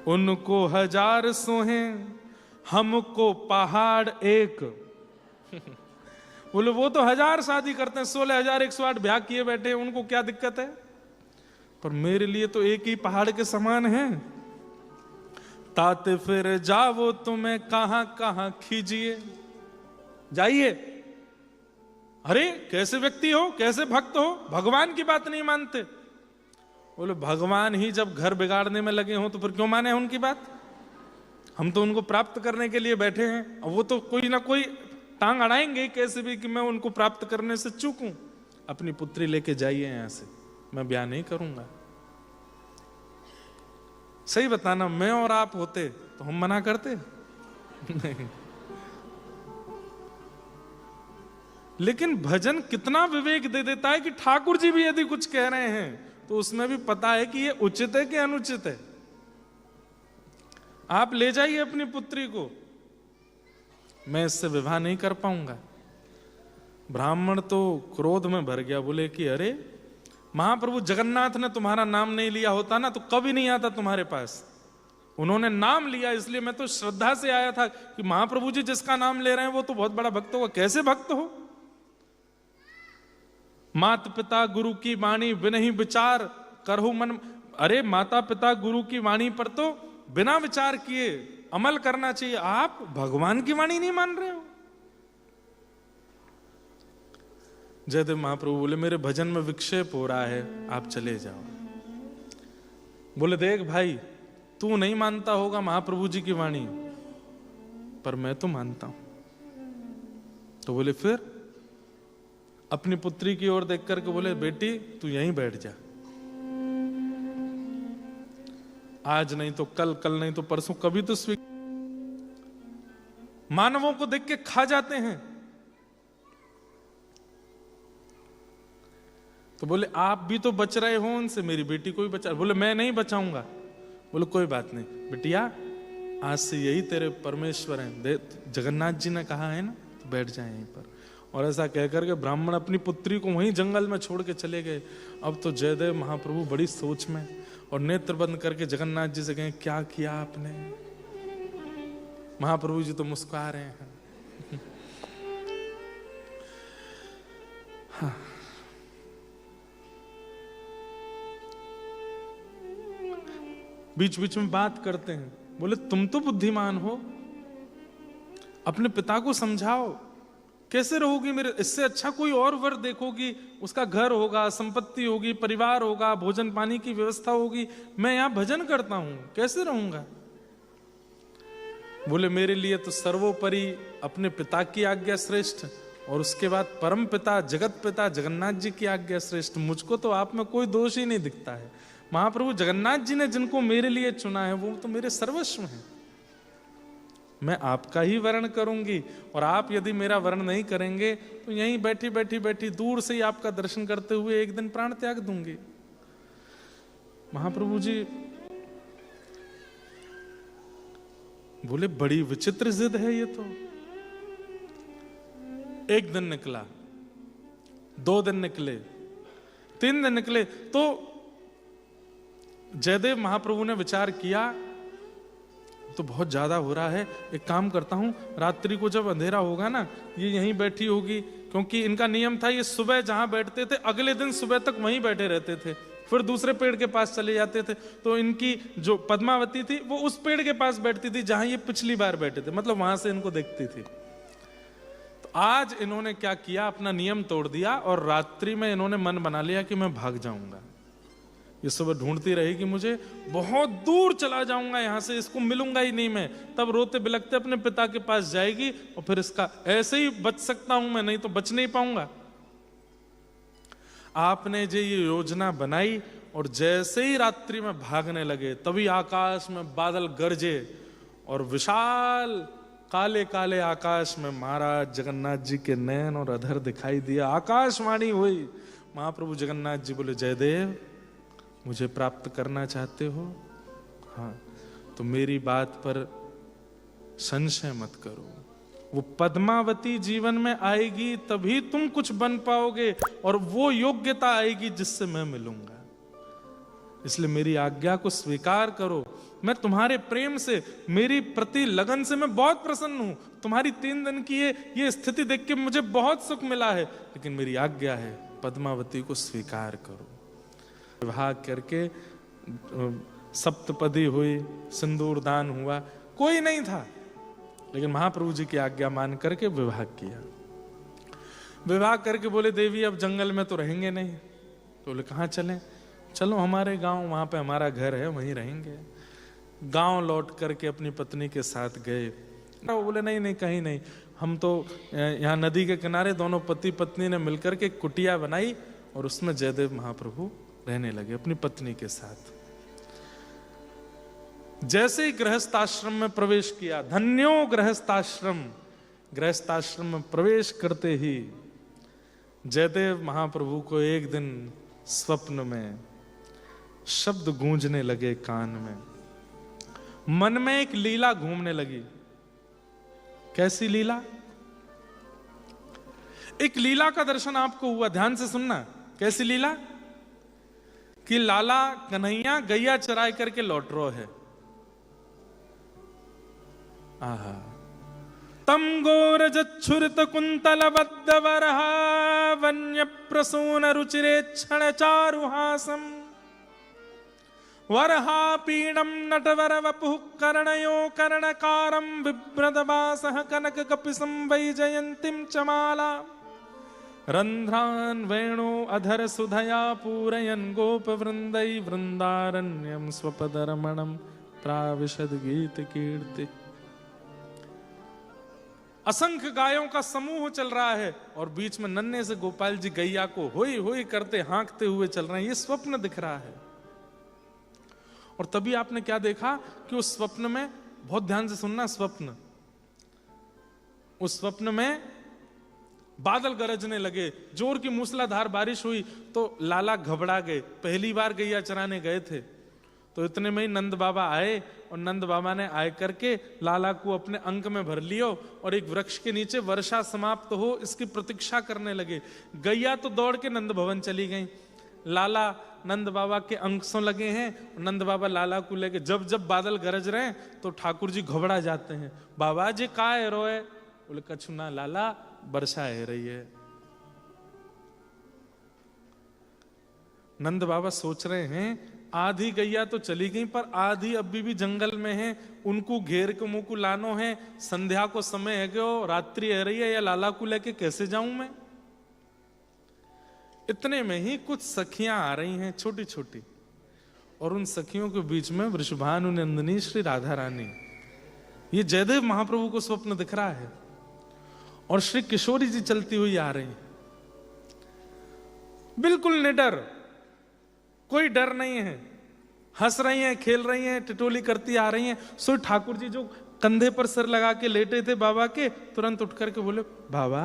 उनको 1000 सो हैं, हमको पहाड़ एक। बोले वो तो 1000 शादी करते हैं, 16,108 ब्याह किए बैठे हैं, उनको क्या दिक्कत है, पर मेरे लिए तो एक ही पहाड़ के समान है। ताते फिर जाओ तुम्हें कहां कहां खींचिए, जाइए। अरे कैसे व्यक्ति हो, कैसे भक्त हो, भगवान की बात नहीं मानते। बोले भगवान ही जब घर बिगाड़ने में लगे हो तो फिर क्यों माने उनकी बात? हम तो उनको प्राप्त करने के लिए बैठे हैं, और वो तो कोई ना कोई टांग अड़ाएंगे कैसे भी कि मैं उनको प्राप्त करने से चूकूं। अपनी पुत्री लेके जाइए यहां से, मैं ब्याह नहीं करूंगा। सही बताना, मैं और आप होते तो हम मना करते? नहीं। लेकिन भजन कितना विवेक दे देता है कि ठाकुर जी भी यदि कुछ कह रहे हैं तो उसमें भी पता है कि ये उचित है कि अनुचित है। आप ले जाइए अपनी पुत्री को, मैं इससे विवाह नहीं कर पाऊंगा। ब्राह्मण तो क्रोध में भर गया, बोले कि अरे महाप्रभु जगन्नाथ ने तुम्हारा नाम नहीं लिया होता ना तो कभी नहीं आता तुम्हारे पास, उन्होंने नाम लिया, इसलिए मैं तो श्रद्धा से आया था कि महाप्रभु जी जिसका नाम ले रहे हैं वो तो बहुत बड़ा भक्त होगा। कैसे भक्त हो? माता पिता गुरु की वाणी बिना ही विचार करहु मन। अरे माता पिता गुरु की वाणी पर तो बिना विचार किए अमल करना चाहिए, आप भगवान की वाणी नहीं मान रहे हो। जयदेव महाप्रभु बोले मेरे भजन में विक्षेप हो रहा है, आप चले जाओ। बोले देख भाई, तू नहीं मानता होगा महाप्रभु जी की वाणी, पर मैं तो मानता हूं। तो बोले फिर अपनी पुत्री की ओर देख करके बोले बेटी तू यहीं बैठ जा, आज नहीं तो कल, कल नहीं तो परसों, कभी तो मानवों को देख के खा जाते हैं। तो बोले आप भी तो बच रहे हो उनसे, मेरी बेटी को भी बचा। बोले मैं नहीं बचाऊंगा। बोले कोई बात नहीं बिटिया, आज से यही तेरे परमेश्वर हैं, जगन्नाथ जी ने कहा है ना, तो बैठ जाए यहीं पर। और ऐसा कहकर के ब्राह्मण अपनी पुत्री को वहीं जंगल में छोड़ के चले गए। अब तो जयदेव महाप्रभु बड़ी सोच में और नेत्र बंद करके जगन्नाथ जी से कहे क्या किया आपने। महाप्रभु जी तो मुस्कुरा रहे हैं। हाँ। बीच बीच में बात करते हैं। बोले तुम तो बुद्धिमान हो, अपने पिता को समझाओ, कैसे रहोगी मेरे, इससे अच्छा कोई और वर देखोगी, उसका घर होगा, संपत्ति होगी, परिवार होगा, भोजन पानी की व्यवस्था होगी, मैं यहां भजन करता हूं, कैसे रहूंगा। बोले मेरे लिए तो सर्वोपरि अपने पिता की आज्ञा श्रेष्ठ, और उसके बाद परम पिता जगत पिता जगन्नाथ जी की आज्ञा श्रेष्ठ। मुझको तो आप में कोई दोष ही नहीं दिखता है। महाप्रभु जगन्नाथ जी ने जिनको मेरे लिए चुना है वो तो मेरे सर्वस्व हैं। मैं आपका ही वर्ण करूंगी, और आप यदि मेरा वर्ण नहीं करेंगे तो यहीं बैठी बैठी बैठी दूर से ही आपका दर्शन करते हुए एक दिन प्राण त्याग दूंगी। महाप्रभु जी बोले बड़ी विचित्र जिद है ये तो। एक दिन निकला, 2 दिन निकले, 3 दिन निकले, तो जयदेव महाप्रभु ने विचार किया तो बहुत ज्यादा हो रहा है, एक काम करता हूं, रात्रि को जब अंधेरा होगा ना, ये यहीं बैठी होगी, क्योंकि इनका नियम था ये सुबह जहां बैठते थे अगले दिन सुबह तक वहीं बैठे रहते थे, फिर दूसरे पेड़ के पास चले जाते थे। तो इनकी जो पद्मावती थी वो उस पेड़ के पास बैठती थी जहां ये पिछली बार बैठे थे, मतलब वहां से इनको देखती थी। तो आज इन्होंने क्या किया, अपना नियम तोड़ दिया और रात्रि में इन्होंने मन बना लिया कि मैं भाग जाऊंगा। ये सुबह ढूंढती रहेगी मुझे, बहुत दूर चला जाऊंगा यहां से, इसको मिलूंगा ही नहीं मैं। तब रोते बिलखते अपने पिता के पास जाएगी और फिर इसका ऐसे ही बच सकता हूं मैं, नहीं तो बच नहीं पाऊंगा। आपने जो ये योजना बनाई और जैसे ही रात्रि में भागने लगे तभी आकाश में बादल गरजे और विशाल काले काले आकाश में महाराज जगन्नाथ जी के नयन और अधर दिखाई दिया। आकाशवाणी हुई। महाप्रभु जगन्नाथ जी बोले जयदेव मुझे प्राप्त करना चाहते हो, हाँ तो मेरी बात पर संशय मत करो। वो पद्मावती जीवन में आएगी तभी तुम कुछ बन पाओगे, और वो योग्यता आएगी जिससे मैं मिलूंगा। इसलिए मेरी आज्ञा को स्वीकार करो। मैं तुम्हारे प्रेम से, मेरी प्रति लगन से मैं बहुत प्रसन्न हूं। तुम्हारी 3 दिन की ये स्थिति देख के मुझे बहुत सुख मिला है, लेकिन मेरी आज्ञा है पद्मावती को स्वीकार करो। विवाह करके सप्तपदी हुई, सिंदूर दान हुआ, कोई नहीं था, लेकिन महाप्रभु जी की आज्ञा मान करके विवाह किया। विवाह करके बोले देवी अब जंगल में तो रहेंगे नहीं। तो बोले कहाँ चलें? चलो हमारे गांव, वहां पे हमारा घर है, वहीं रहेंगे। गांव लौट करके अपनी पत्नी के साथ गए। वो बोले नहीं नहीं कहीं नहीं, हम तो यहाँ नदी के किनारे दोनों पति पत्नी ने मिलकर के कुटिया बनाई और उसमें जयदेव महाप्रभु रहने लगे अपनी पत्नी के साथ। जैसे ही गृहस्थाश्रम में प्रवेश किया, धन्यो गृहस्थाश्रम, गृहस्थाश्रम में प्रवेश करते ही जयदेव महाप्रभु को एक दिन स्वप्न में शब्द गूंजने लगे कान में। मन में एक लीला घूमने लगी। कैसी लीला? एक लीला का दर्शन आपको हुआ, ध्यान से सुनना। कैसी लीला? कि लाला कन्हैया गैया चराई करके लौट रो है। आहा। तम गोर जच्छुरित कुंतल बद्ध वरहा वन्य प्रसून रुचिरे क्षण चारुहासम वरहा पीडम नटवर वपुः कर्णयो कर्णकारम बिभ्रदवासः कनक कपिसं वैजयन्तीं च माला रंध्रान वेणु अधर सुधया पूरयन गोप वृंदई वृंदारण्यम स्वपदरमणम प्राविशद गीत कीर्ति। असंख्य गायों का समूह चल रहा है और बीच में नन्हे से गोपाल जी गैया को होई होई करते हाँकते हुए चल रहे हैं। ये स्वप्न दिख रहा है। और तभी आपने क्या देखा कि उस स्वप्न में, बहुत ध्यान से सुनना, स्वप्न, उस स्वप्न में बादल गरजने लगे, जोर की मूसलाधार बारिश हुई तो लाला घबरा गए। पहली बार गैया चराने गए थे तो इतने में ही नंद बाबा आए और नंद बाबा ने आए करके लाला को अपने अंक में भर लियो और एक वृक्ष के नीचे वर्षा समाप्त हो इसकी प्रतीक्षा करने लगे। गैया तो दौड़ के नंद भवन चली गई। लाला नंद बाबा के अंकसों लगे हैं, नंद बाबा लाला को लेके, जब जब बादल गरज रहे हैं तो ठाकुर जी घबरा जाते हैं। बाबा जी का है रोए? बोले कछु ना लाला, वर्षा है रही है। नंद बाबा सोच रहे हैं आधी गैया तो चली गई पर आधी अभी भी जंगल में है, उनको घेर के मुंह को लानो है, संध्या को समय है गयो, रात्रि है रही है, या लाला को लेके कैसे जाऊं मैं? इतने में ही कुछ सखियां आ रही हैं छोटी छोटी, और उन सखियों के बीच में वृषभानु नंदिनी श्री राधा रानी। ये जयदेव महाप्रभु को स्वप्न दिख रहा है और श्री किशोरी जी चलती हुई आ रही हैं, बिल्कुल निडर, कोई डर नहीं है, हंस रही हैं, खेल रही हैं, टिटोली करती आ रही हैं। सो ठाकुर जी जो कंधे पर सिर लगा के लेटे थे बाबा के, तुरंत उठ करके बोले बाबा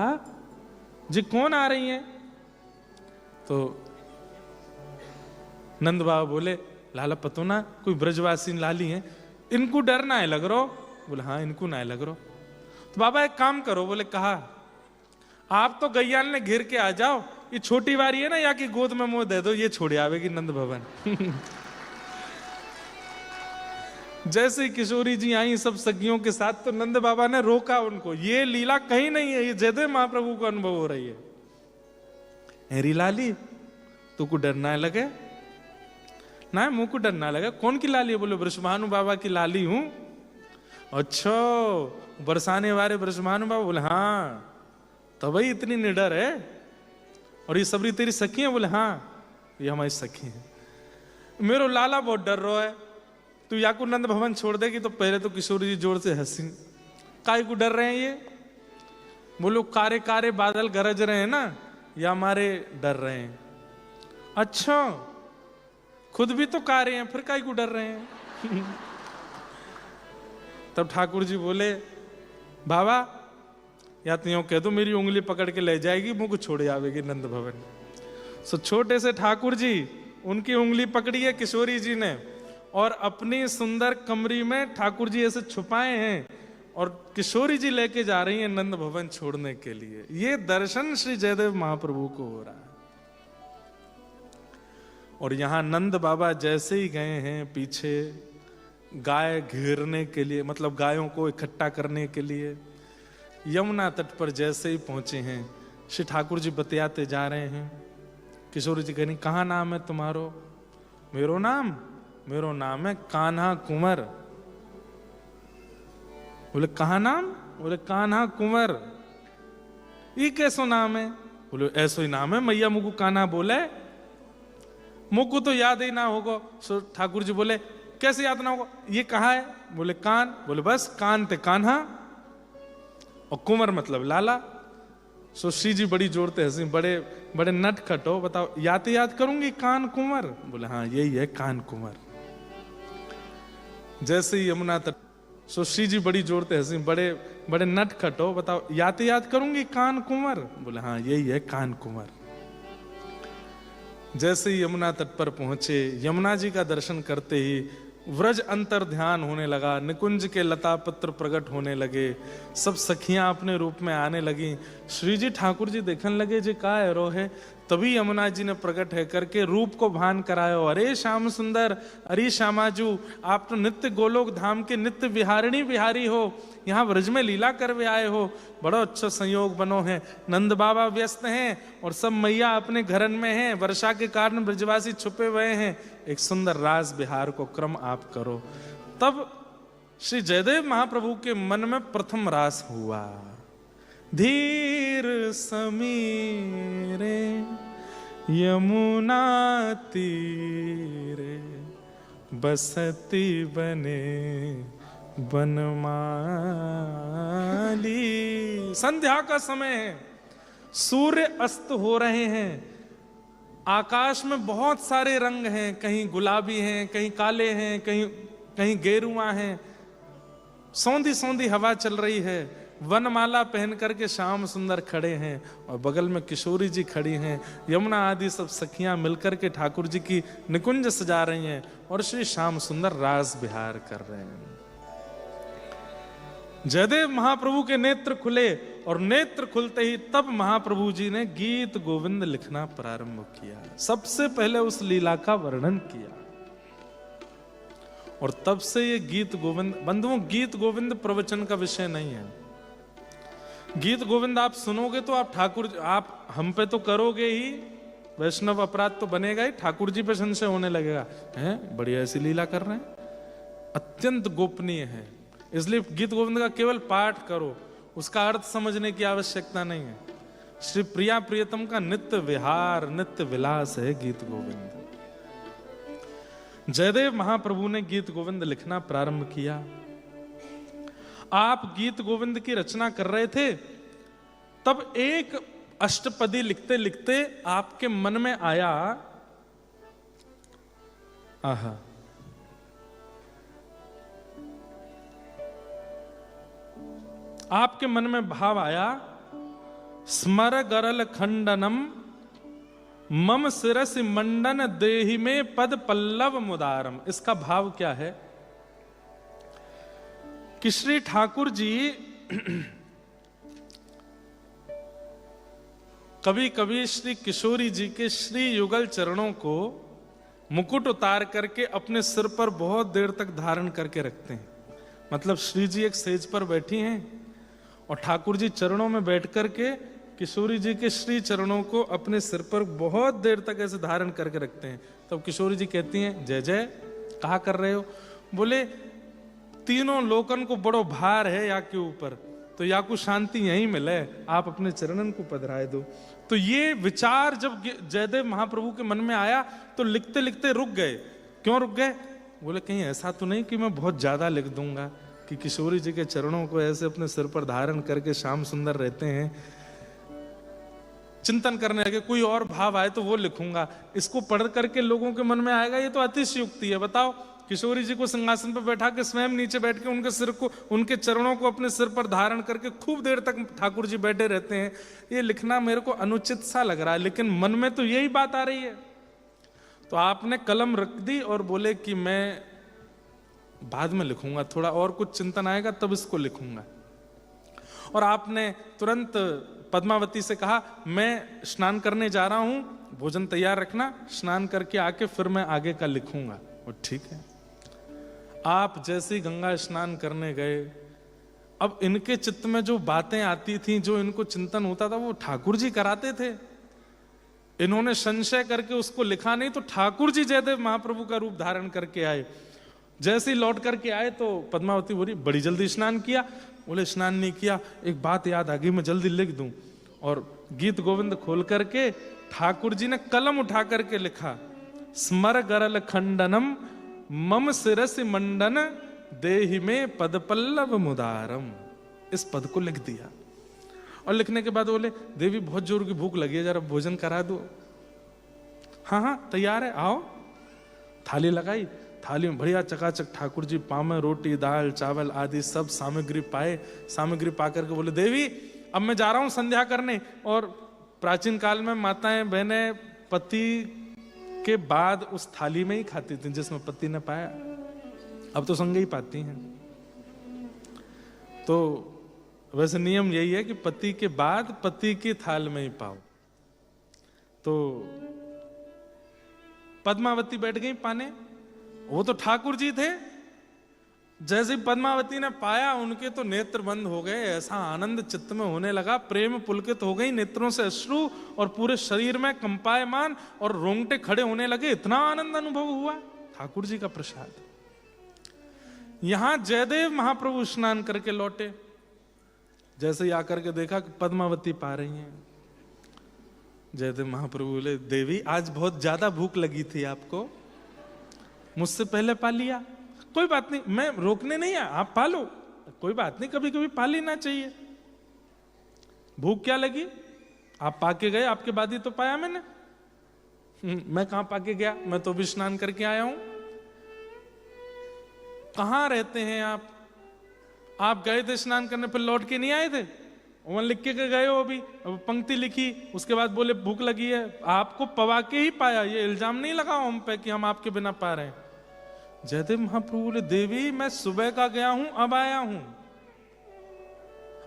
जी कौन आ रही हैं? तो नंद बाबा बोले लाला पतो ना कोई ब्रजवासी लाली हैं, इनको डर ना है लग रो? बोले हाँ इनको ना है लग रो। तो बाबा एक काम करो, बोले कहा आप तो गैयाल ने घेर के आ जाओ, ये छोटी वारी है ना या कि गोद में मुंह दे दो, ये छोड़ आवेगी नंद भवन। जैसे किशोरी जी आई सब सखियों के साथ तो नंद बाबा ने रोका उनको, ये लीला कहीं नहीं है, ये जयदेव महाप्रभु को अनुभव हो रही है। हेरी लाली तू को डरना लगे ना, मुंह को डरना लगे, कौन की लाली है? बोले वृषभानु बाबा की लाली हूं। अच्छा बरसाने वाले वृषभानु बाबा? बोले हाँ तभी इतनी निडर है। और ये सबरी तेरी सखी है? बोले हाँ ये हमारी सखी है। मेरो लाला बहुत डर रहा है, तू या को नंद भवन छोड़ देगी? तो पहले तो किशोरी जी जोर से हंसी, काय को डर रहे हैं ये? बोलो कारे कारे बादल गरज रहे हैं ना, या हमारे डर रहे हैं? अच्छा खुद भी तो कारे हैं, फिर काय को डर रहे हैं? तब ठाकुर जी बोले बाबा या तो यूं कह दो मेरी उंगली पकड़ के ले जाएगी, मुंह को छोड़ जाएगी नंद भवन। सो छोटे से ठाकुर जी उनकी उंगली पकड़ी है किशोरी जी ने और अपनी सुंदर कमरी में ठाकुर जी ऐसे छुपाए हैं और किशोरी जी लेके जा रही हैं नंद भवन छोड़ने के लिए। ये दर्शन श्री जयदेव महाप्रभु को हो रहा है। और यहां नंद बाबा जैसे ही गए हैं पीछे गाय घेरने के लिए, मतलब गायों को इकट्ठा करने के लिए, यमुना तट पर जैसे ही पहुंचे हैं श्री ठाकुर जी बतियाते जा रहे हैं। किशोरी जी कहनी कहाँ नाम है तुम्हारो? मेरो नाम है कान्हा कुंवर। बोले कहाँ नाम? बोले कान्हा कुंवर। ये कैसो नाम है? बोले ऐसो ही नाम है, मैया मुझको कान्हा बोले, मुझको तो याद ही ना होगा। सो ठाकुर जी बोले कैसे याद ना होगा, ये कहाँ है? बोले कान। बोले बस कान ते कान्हा और कुंवर मतलब लाला। सो श्री जी बड़ी जोरते हंसी, बड़े बड़े नटखट हो, बताओ याद करूंगी कान कुंवर? बोले हाँ यही है कान कुंवर। जैसे ही यमुना तट, सो श्री जी बड़ी जोरते हंसी, बड़े बड़े नटखट हो, बताओ याद करूंगी कान कुंवर? बोले हाँ यही है कान कुंवर। जैसे ही यमुना तट पर पहुंचे, यमुना जी का दर्शन करते ही व्रज अंतर ध्यान होने लगा, निकुंज के लता पत्र प्रकट होने लगे, सब सखियां अपने रूप में आने लगी। श्री जी ठाकुर जी देखने लगे जी का है रो है, तभी यमुना जी ने प्रकट है करके रूप को भान करायो। अरे श्याम सुंदर, अरे श्यामाजू, आप तो नित्य गोलोक धाम के नित्य विहारिणी बिहारी हो, यहाँ ब्रज में लीला करवे आए हो, बड़ा अच्छा संयोग बनो है। नंद बाबा व्यस्त हैं और सब मैया अपने घरन में हैं, वर्षा के कारण ब्रजवासी छुपे हुए हैं, एक सुंदर रास बिहार को क्रम आप करो। तब श्री जयदेव महाप्रभु के मन में प्रथम रास हुआ। धीर समीरे यमुना तीरे बसती बने बनमाली। संध्या का समय है, सूर्य अस्त हो रहे हैं, आकाश में बहुत सारे रंग हैं, कहीं गुलाबी हैं, कहीं काले हैं, कहीं गेरुआ हैं, सौंधी सौंधी हवा चल रही है, वनमाला पहन करके श्याम सुंदर खड़े हैं और बगल में किशोरी जी खड़ी हैं। यमुना आदि सब सखियां मिलकर के ठाकुर जी की निकुंज सजा रही हैं और श्री श्याम सुंदर रास विहार कर रहे हैं। जयदेव महाप्रभु के नेत्र खुले और नेत्र खुलते ही तब महाप्रभु जी ने गीत गोविंद लिखना प्रारंभ किया। सबसे पहले उस लीला का वर्णन किया और तब से ये गीत गोविंद, बंधुओं गीत गोविंद प्रवचन का विषय नहीं है। गीत गोविंद आप सुनोगे तो आप ठाकुर, आप हम पे तो करोगे ही, वैष्णव अपराध तो बनेगा ही, ठाकुर जी पे संशय होने लगेगा, हैं बढ़िया ऐसी लीला कर रहे हैं, अत्यंत गोपनीय है। इसलिए गीत गोविंद का केवल पाठ करो, उसका अर्थ समझने की आवश्यकता नहीं है। श्री प्रिया प्रियतम का नित्य विहार, नित्य विलास है गीत गोविंद। जयदेव महाप्रभु ने गीत गोविंद लिखना प्रारंभ किया। आप गीत गोविंद की रचना कर रहे थे, तब एक अष्टपदी लिखते लिखते आपके मन में आया, आहा, आपके मन में भाव आया, स्मर गरल खंडनम मम सिरस मंडन देहि में पद पल्लव मुदारम। इसका भाव क्या है कि श्री ठाकुर जी कभी कभी श्री किशोरी जी के श्री युगल चरणों को मुकुट उतार करके अपने सिर पर बहुत देर तक धारण करके रखते हैं। मतलब श्री जी एक सेज पर बैठी हैं और ठाकुर जी चरणों में बैठ करके किशोरी जी के श्री चरणों को अपने सिर पर बहुत देर तक ऐसे धारण करके रखते हैं। तब किशोरी जी कहती हैं, जय जय कहा कर रहे हो? बोले तीनों लोकन को बड़ो भार है या के ऊपर, तो या को शांति यहीं मिले, आप अपने चरणन को पधराए दो। तो ये विचार जब जयदेव महाप्रभु के मन में आया तो लिखते लिखते रुक गए। क्यों रुक गए? बोले कहीं ऐसा तो नहीं कि मैं बहुत ज्यादा लिख दूंगा कि किशोरी जी के चरणों को ऐसे अपने सिर पर धारण करके श्याम सुंदर रहते हैं। चिंतन करने लगे, कोई और भाव आए तो वो लिखूंगा, इसको पढ़ करके लोगों के मन में आएगा ये तो अतिशयोक्ति है। बताओ, किशोरी जी को सिंहासन पर बैठा के स्वयं नीचे बैठ के उनके सिर को, उनके चरणों को अपने सिर पर धारण करके खूब देर तक ठाकुर जी बैठे रहते हैं, ये लिखना मेरे को अनुचित सा लग रहा है, लेकिन मन में तो यही बात आ रही है। तो आपने कलम रख दी और बोले कि मैं बाद में लिखूंगा, थोड़ा और कुछ चिंतन आएगा तब इसको लिखूंगा। और आपने तुरंत पद्मावती से कहा, मैं स्नान करने जा रहा हूं, भोजन तैयार रखना, स्नान करके आके फिर मैं आगे का लिखूंगा। और ठीक है। आप जैसे गंगा स्नान करने गए, अब इनके चित्त में जो बातें आती थी, जो इनको चिंतन होता था, वो ठाकुर जी कराते थे। इन्होंने संशय करके उसको लिखा नहीं, तो ठाकुर जी जयदेव महाप्रभु का रूप धारण करके आए। जैसे ही लौट करके आए तो पद्मावती बोली, बड़ी जल्दी स्नान किया? बोले स्नान नहीं किया, एक बात याद आ गई, मैं जल्दी लिख दूं। और गीत गोविंद खोल करके ठाकुर जी ने कलम उठा करके लिखा, स्मर गरल खंडनम मम सिरस मंडन देहि में पद पल्लव मुदारम। इस पद को लिख दिया। और लिखने के बाद बोले, देवी बहुत जोर की भूख लगी है, जरा भोजन करा दो। हाँ हाँ तैयार है, आओ। थाली लगाई, थाली में बढ़िया चकाचक ठाकुर जी पाव में रोटी दाल चावल आदि सब सामग्री पाए। सामग्री पा करके बोले, देवी अब मैं जा रहा हूं संध्या करने। और प्राचीन काल में माताएं बहनें पति के बाद उस थाली में ही खाती थी जिसमें पति ने पाया, अब तो संग ही पाती हैं। तो वैसे नियम यही है कि पति के बाद पति की थाल में ही पाओ। तो पद्मावती बैठ गई पाने, वो तो ठाकुर जी थे। जैसे पद्मावती ने पाया, उनके तो नेत्र बंद हो गए, ऐसा आनंद चित्त में होने लगा, प्रेम पुलकित हो गई, नेत्रों से अश्रु और पूरे शरीर में कंपायमान और रोंगटे खड़े होने लगे। इतना आनंद अनुभव हुआ, ठाकुर जी का प्रसाद। यहां जयदेव महाप्रभु स्नान करके लौटे। जैसे ही आकर के देखा कि पद्मावती पा रही हैं। जयदेव महाप्रभु बोले, देवी आज बहुत ज्यादा भूख लगी थी आपको, मुझसे पहले पा लिया, कोई बात नहीं, मैं रोकने नहीं आया, आप पा लो, कोई बात नहीं, कभी कभी पा लेना चाहिए। भूख क्या लगी, आप पाके गए, आपके बाद ही तो पाया मैंने। मैं कहां पाके गया, मैं तो भी स्नान करके आया हूं। कहां रहते हैं आप गए थे स्नान करने, फिर लौट के नहीं आए थे, वहां लिख के गए हो, अभी पंक्ति लिखी, उसके बाद बोले भूख लगी है। आपको पवा के ही पाया, ये इल्जाम नहीं लगाओ हम पे कि हम आपके बिना पा रहे हैं। जयदेव महाप्रभु बोले, देवी मैं सुबह का गया हूं, अब आया हूं।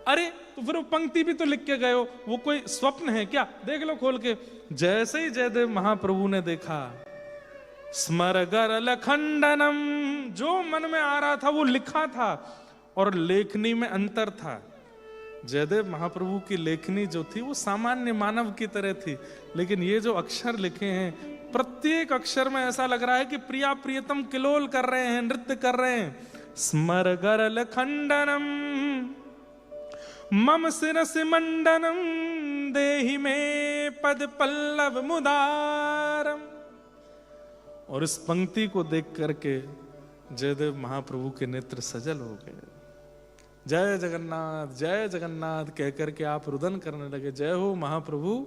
अरे तो फिर वो पंक्ति भी तो लिख के गए हो, वो कोई स्वप्न है क्या, देख लो खोल के। जैसे ही जयदेव महाप्रभु ने देखा, स्मर गरल खंडनम, जो मन में आ रहा था वो लिखा था, और लेखनी में अंतर था। जयदेव महाप्रभु की लेखनी जो थी वो सामान्य मानव की तरह थी, लेकिन ये जो अक्षर लिखे हैं, प्रत्येक अक्षर में ऐसा लग रहा है कि प्रिया प्रियतम किलोल कर रहे हैं, नृत्य कर रहे हैं। स्मर गरल खंडनम मम शिरसि मंडनम देहि में पद पल्लव मुदारम। और इस पंक्ति को देख करके जयदेव महाप्रभु के नेत्र सजल हो गए। जय जगन्नाथ कह करके आप रुदन करने लगे, जय हो महाप्रभु।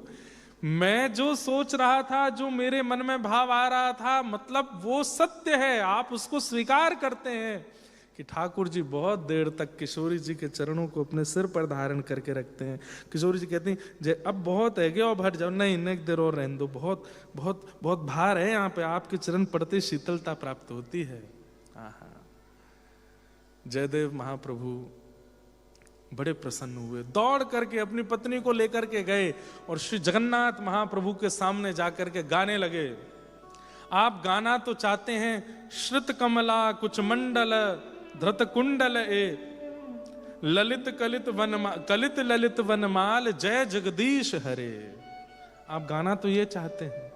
मैं जो सोच रहा था, जो मेरे मन में भाव आ रहा था, मतलब वो सत्य है, आप उसको स्वीकार करते हैं कि ठाकुर जी बहुत देर तक किशोरी जी के चरणों को अपने सिर पर धारण करके रखते हैं। किशोरी जी कहती हैं, जय अब बहुत है, और भट जाओ, नहीं एक देर और रहने दो, बहुत बहुत बहुत भार है यहाँ पे, आपके चरण पड़ते शीतलता प्राप्त होती है। आहा। जयदेव महाप्रभु बड़े प्रसन्न हुए, दौड़ करके अपनी पत्नी को लेकर के गए और श्री जगन्नाथ महाप्रभु के सामने जाकर के गाने लगे। आप गाना तो चाहते हैं, श्रुत कमला कुछ मंडल धृत कुंडल ए ललित कलित ललित वनमाल जय जगदीश हरे। आप गाना तो ये चाहते हैं,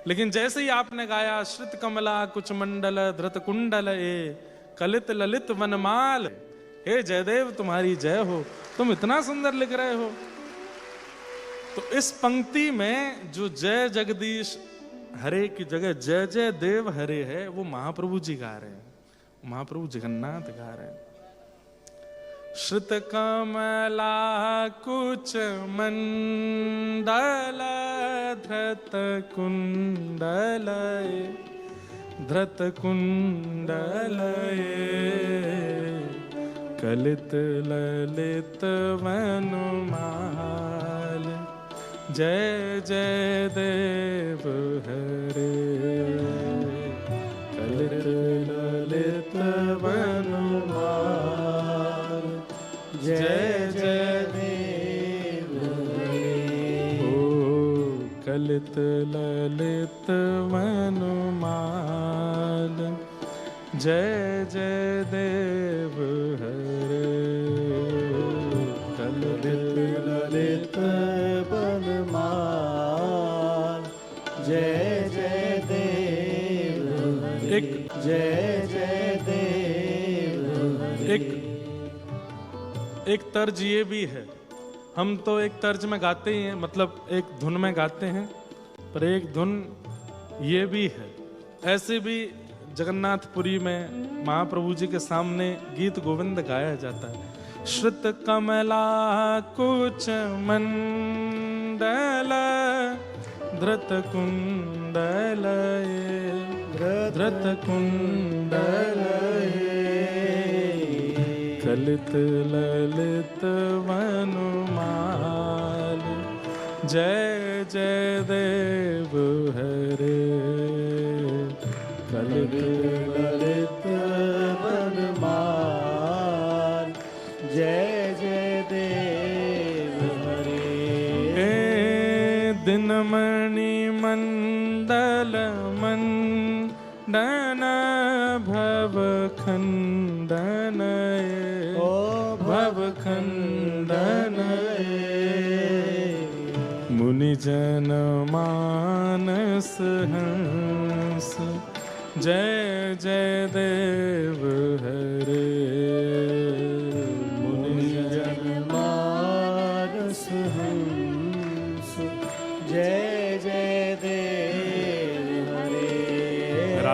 लेकिन जैसे ही आपने गाया श्रुत कमला कुछ मंडल धृत कुंडल ए कलित ललित वनमाल, हे जयदेव तुम्हारी जय हो, तुम इतना सुंदर लिख रहे हो। तो इस पंक्ति में जो जय जगदीश हरे की जगह जय जय देव हरे है, वो महाप्रभु जी गा रहे हैं, महाप्रभु जगन्नाथ गा रहे हैं। श्रुत कमला कुच मंडल धृत कुंडल धृत कुंडल कलित ललित वनमाल जय जय देव हरे कलित ललित वनमाल जय जय देव हरे। ओ कलित ललित वनमाल जय जय देव हरे कलित ललित वनमाल जय जय देव हरे। जय जय देव। एक तर्ज ये भी है, हम तो एक तर्ज में गाते ही हैं, मतलब एक धुन में गाते हैं, पर एक धुन ये भी है। ऐसे भी जगन्नाथपुरी में महाप्रभु जी के सामने गीत गोविंद गाया जाता है। श्रुत कमला कुच मंडल धृत कुंडल धृत कुंडल कलित ललित वनमाल जय जय देव हरे कलित ललित वनमाल जय जय देव हरे। दिनमणि मंडल मंडन भव खंडन भव खंडन मुनिजन मानस हंस जय जय देव हरे मुनिजन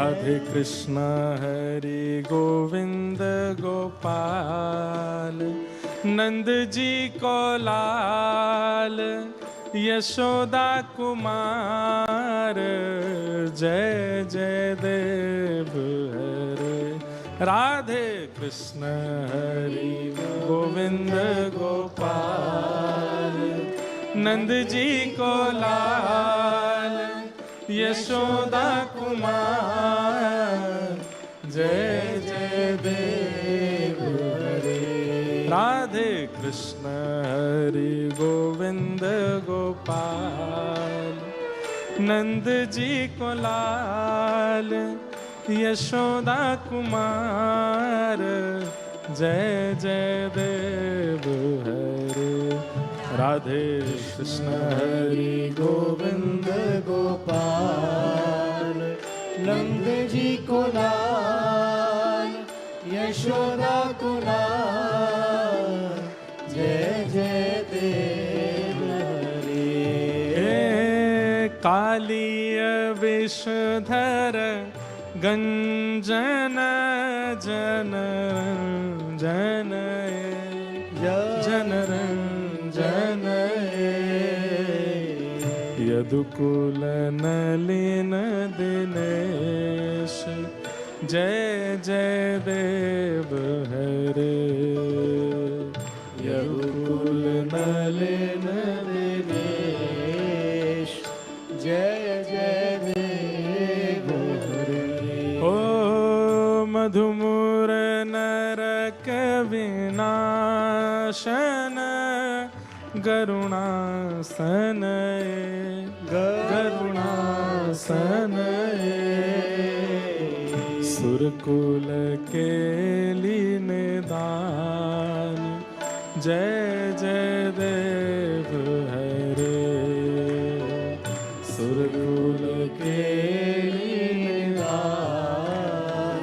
राधे कृष्ण हरि गोविंद गोपाल नंद जी को लाल यशोदा कुमार जय जय देव हरे राधे कृष्ण हरि गोविंद गोपाल नंद जी को लाल यशोदा कुमार जय जय देव हरे राधे कृष्ण हरि गोविंद गोपाल नंद जी को लाल यशोदा कुमार जय जय देव हरे राधे कृष्ण हरि गोविंद गोपाल नंद जी को लाल यशोदा को लाल जय जय देव हरे कालीय विषधर गंजन जन जन जन जन यदुकुल नलिन दिनेश जय जय देव हरे यदुकुल नलिन दिनेश जय जय देव हरे ओ मधुमुर नरक विनाशन गरुणासन गरुणासन सुरकुल के निदान जय जय देव हरे सुरकुल के निदान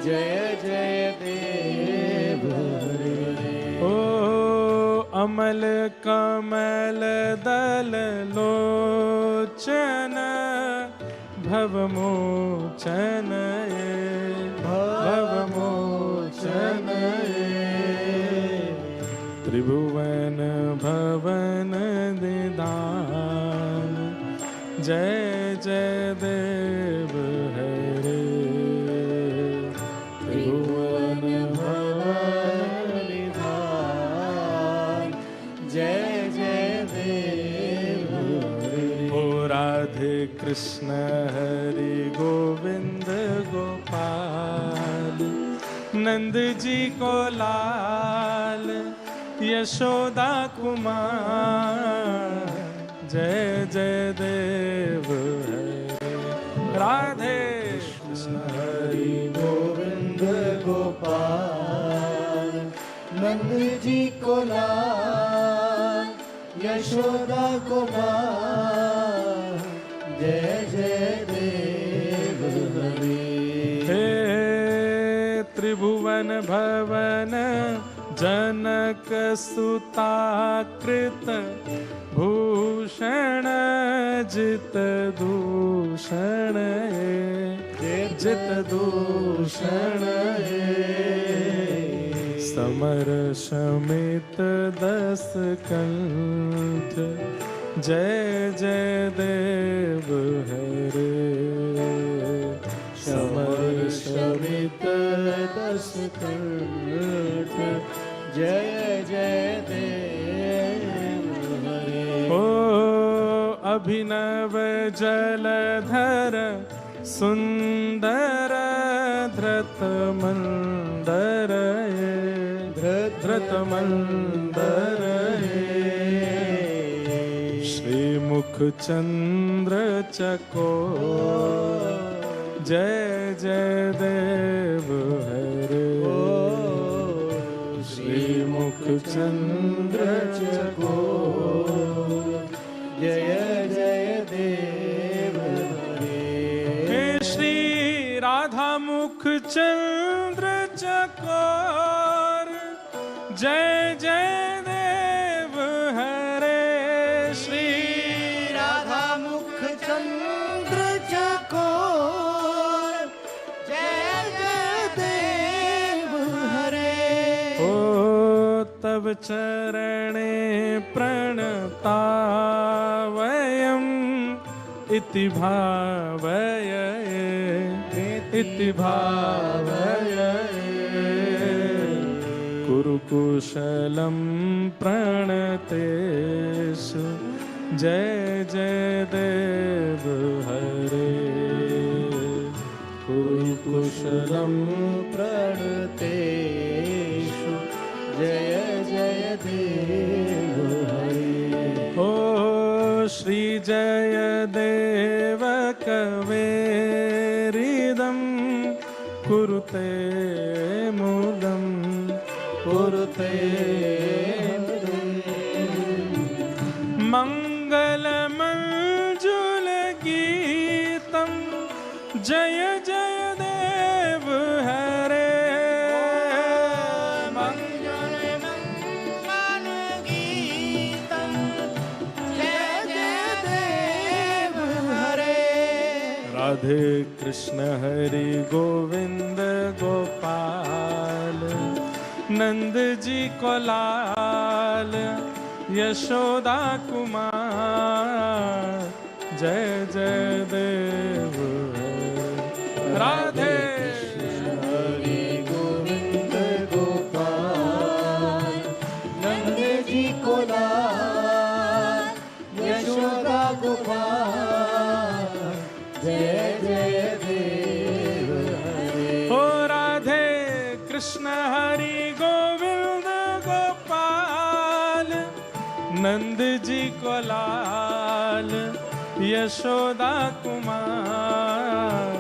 जय जय देव हरे ओ अमल कमल दल लोचन भवमोचन भवमोचन त्रिभुवन भवन निदान जय जय देव हरे त्रिभुवन भवन निधान जय जय देव हरे ओ राधे कृष्ण हरि गोविंद गोपाल नंद जी को लाल यशोदा कुमार जय जय देव हरे राधे कृष्ण हरि गोविंद गोपाल नंद जी को लाल यशोदा कुमार जय जय देव हरे हे त्रिभुवन भवन जनक सुताकृत भूषण जित दूषण जित दूषण समर शमित दस कंठ जय जय देव हरे समर शमित दस कंठ जय जय देव हरे ओ अभिनव जलधर सुंदर धृत मंदर धृत मंदर श्रीमुख चंद्र चकोर जय जय देव हरे श्रीमुख चंद्र चकोर जय जय देव हरे हे श्री राधा मुख चंद्र चकोर जय जय देव हरे श्री राधा मुख चंद्र चकोर तव चरणे प्रणता वयम् इति भावय इति भावय कुरु कुशलं प्रणतेषु जय जय देव हरे कुरु कुशलं प्रणतेषु जय जय देव हरे ओ श्री जय देव कवेरिदं कुरुते मूलम् कुरुते मङ्गलमञ्जुलगीतं जय जय देव हरे गीतं जय जय देव हरे राधे कृष्ण हरि गोविंद गोपाल नंद जी को लाल यशोदा कुमार जय जय देव राधे हरि गोविंद गोपाल नंद जी को लाल यशोदा गोपाल जय जय देव हरे ओ राधे कृष्ण हरि गोविंद गोपाल नंद जी को लाल यशोदा कुमार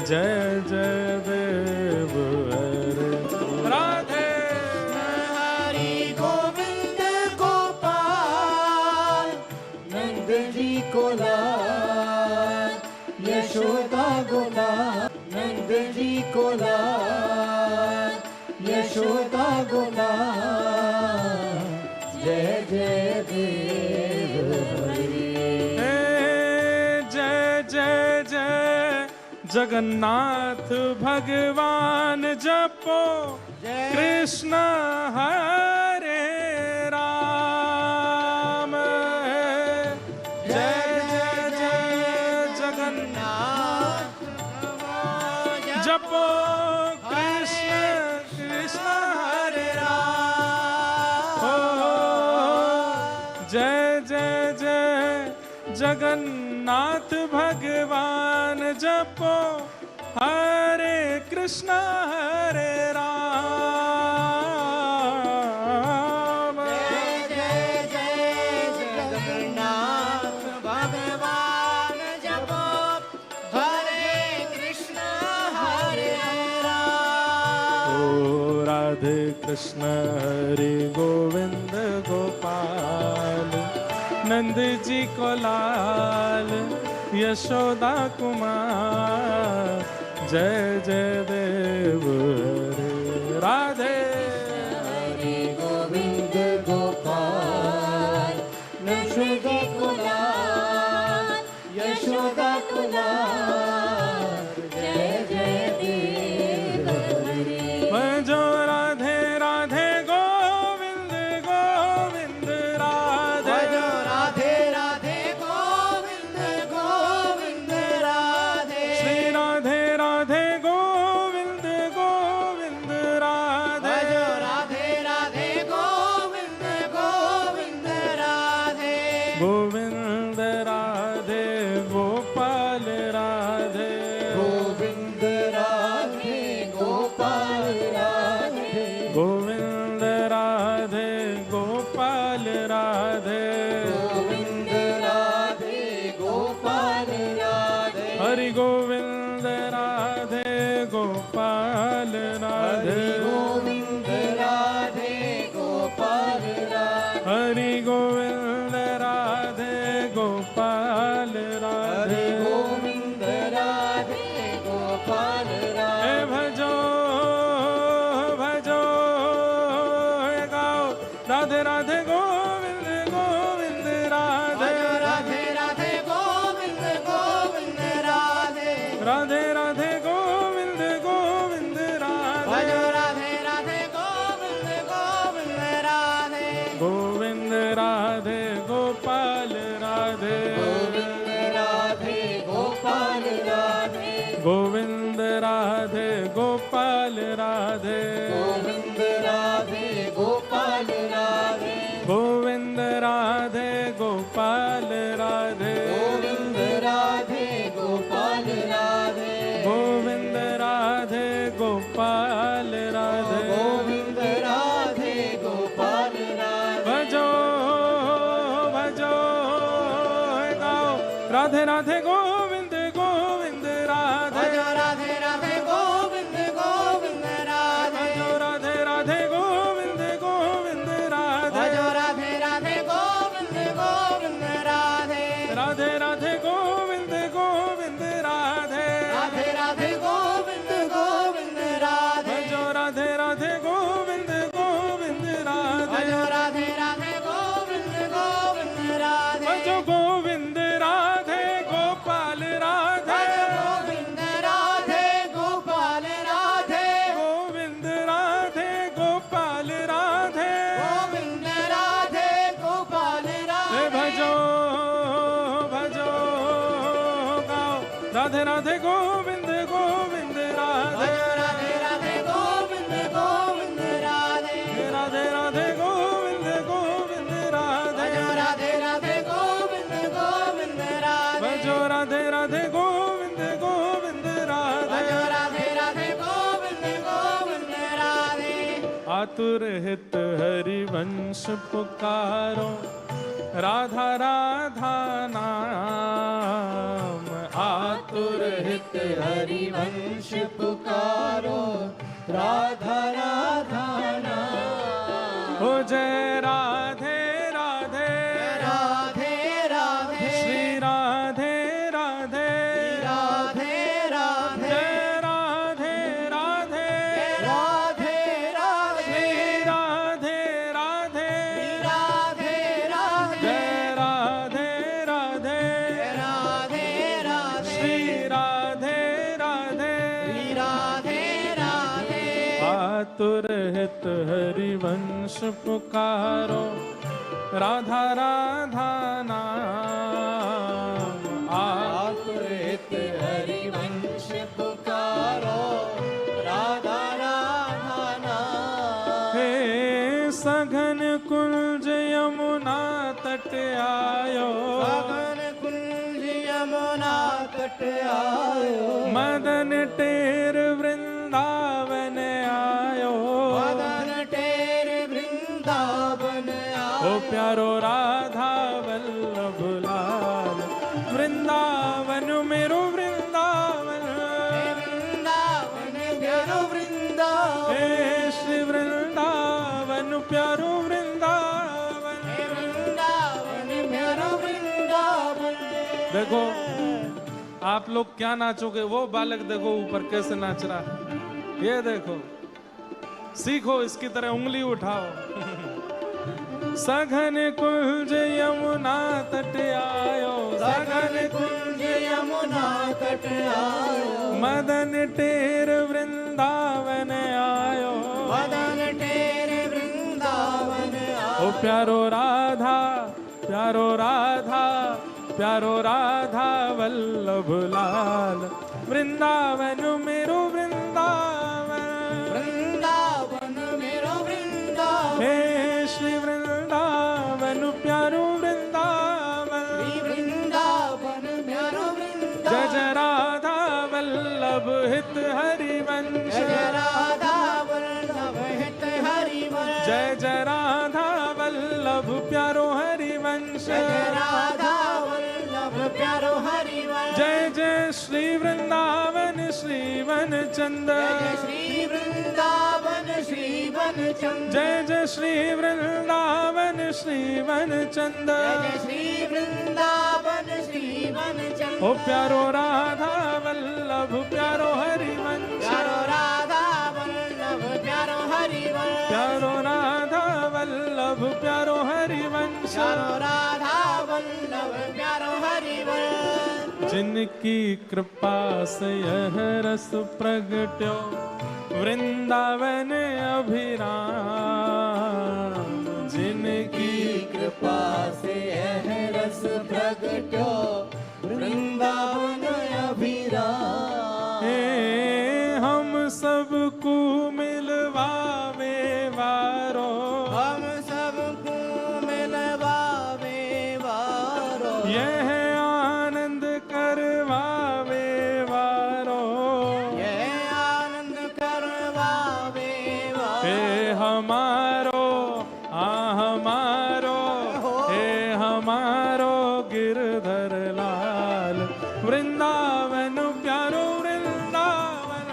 जय जय देव हरे राधे हरि गोविंद गोपाल नंद जी को लाल यशोदा गोपाल नंद जी को लाल यशोदा गोपाल जय जय देव हरे जय जय जय जगन्नाथ भगवान जपो कृष्ण हरे राम जय जय जय जगन्नाथ जपो कृष्ण कृष्ण हरे राम जय जय जय जगन्नाथ भगवान जपो हरे कृष्ण हरे राम जय जय जय जगन्नाथ भगवान जपो हरे कृष्ण हरे राम ओ राधे कृष्ण हरि गोविंद गोपाल नंद जी को लाल यशोदा कुमार जय जय देव हरे राधे हरि गोविंद गोपाल यशोदा कुमार यशोदा कुमार जय जय देव हरे भजो राधे राधे गोविंद गोविंद राधे भजो राधे राधे गोविंद गोविंद राधे श्री राधे राधे गोविंद गोविंद राधे भजो राधे राधे गोविंद गोविंद राधे गोविंद राधे गोपाल राधे गोविंद राधे गोपाल राधे गोविंद राधे गोपाल राधे गोविंद राधे गोपाल राधे हरि गोविंद राधे गोपाल राधे गोविंद राधे गोपाल राधे हरि गोविंद राधे गोपाल राधे गोविंद राधे गोपाल हे राधे भजो भजो हे गाओ राधे राधे गोविंद गोविंद राधे भजो राधे राधे गोविंद गोविंद राधे राधे राधे गोविंद गोविंद राधे भजो राधे राधे गोविंद गोविंद राधे गोविंद राधे गोपाल राधे गोविंद राधे गोपाल राधे गोविंद राधे गोपाल राधे गोविंद राधे गोपाल राधे गोविंद राधे गोपाल राधे गोविंद राधे गोपाल राधे भजो भजो गाओ राधे राधे गोविंद गोविंद राधे भजो राधे राधे गोविंद गोविंद राधे भजो राधे राधे गोविंद गोविंद राधे भजो राधे राधे गोविंद गोविंद राधे राधे राधे गोविंद गोविंद राधे राधे राधे गोविंद गोविंद राधे भजो राधे राधे गोविंद गोविंद राधे भजो राधे राधे गोविंद गोविंद राधे भजो गोविंद राधे गोपाल राधे गोविंद राधे गोपाल राधे गोविंद राधे गोपाल राधे गोविंद राधे गोपाल राधे भजो भजो गाओ राधे राधे गोविंद गोविंद राधे राधे राधे गोविंद गोविंद राधे राधे राधे गोविंद गोविंद राधे राधे राधे गोविंद गोविंद राधे भजो राधे राधे गोविंद गोविंद राधे राधे राधे गोविंद गोविंद राधे आतुर हित हरि वंश पुकारो राधा राधा नाम आतुर हित हरि वंश पुकारो राधा राधा नाम हो जय राधे राधे राधे राधे श्री राधे राधे राधे राधे जय राधे राधे राधे राधे श्री राधे राधे राधे राधे जय राधे राधे राधे राधे श्री राधे राधे राधे राधे आतुर हित हरि वंश पुकारो राधा राधा नाम आतुरित हरि वंश पुकारो राधा राधा नाम हे सघन कुंज यमुना तट आयो गगन कुंज यमुना तट आयो मदन टेर वृंदावन आयो मदन टेर वृंदावन आयो ओ प्यारो राधा वल्लभ लाल वृंदावन मेरो वृंदावन वृंदावन प्यारो वृंदावन हे श्री वृंदावन प्यारो वृंदावन वृंदावन प्यारो वृंदावन देखो आप लोग क्या नाचोगे, वो बालक देखो ऊपर कैसे नाच रहा है, ये देखो सीखो, इसकी तरह उंगली उठाओ। सघन कुंज यमुना तट आयो, सघन कुंज यमुना तट आयो मदन टेर वृंदावन आयो, मदन टेर वृंदावन आयो ओ प्यारो राधा प्यारो राधा प्यारो राधा वल्लभ लाल वृंदावन मेरो वृंदावन वृंदावन मेरो वृंदावन हे श्री वृंदावन प्यारो वृंदावन वृंदावन मेरो वृंदावन जय जय राधा वल्लभ हित हरिवंश, जय राधा वल्लभ हित हरिवंश जय जय राधा वल्लभ प्यारो हरिवंश, जय राधा वल्लभ प्यारो हरिवंश जय जय श्री वृंदावन श्री वन चंद, जय श्री वृंदावन श्री वन चंद जय जय श्री वृंदावन श्री वन चंद, जय श्री वृंदावन श्री वन चंद ओ प्यारो राधा वल्लभ प्यारो हरिवंश, प्यारो राधा वल्लभ प्यारो हरिवंश प्यारो राधा वल्लभ प्यारो हरिवंश, प्यारो राधा वल्लभ प्यारो हरिवंश जिनकी कृपा से यह रस प्रगट्यो वृंदावन अभिराम, जिनकी कृपा से यह रस प्रगट्यो वृंदावन अभिराम हे हम सबको मिलवावे वारो, हम सबको मिलवावे वारो, यह आनंद करवावे वारो, यह आनंद करवावे वारो, हे हमारो हमारो, हे हमारो गिरधर लाल, वृंदावन प्यारो वृंदावन,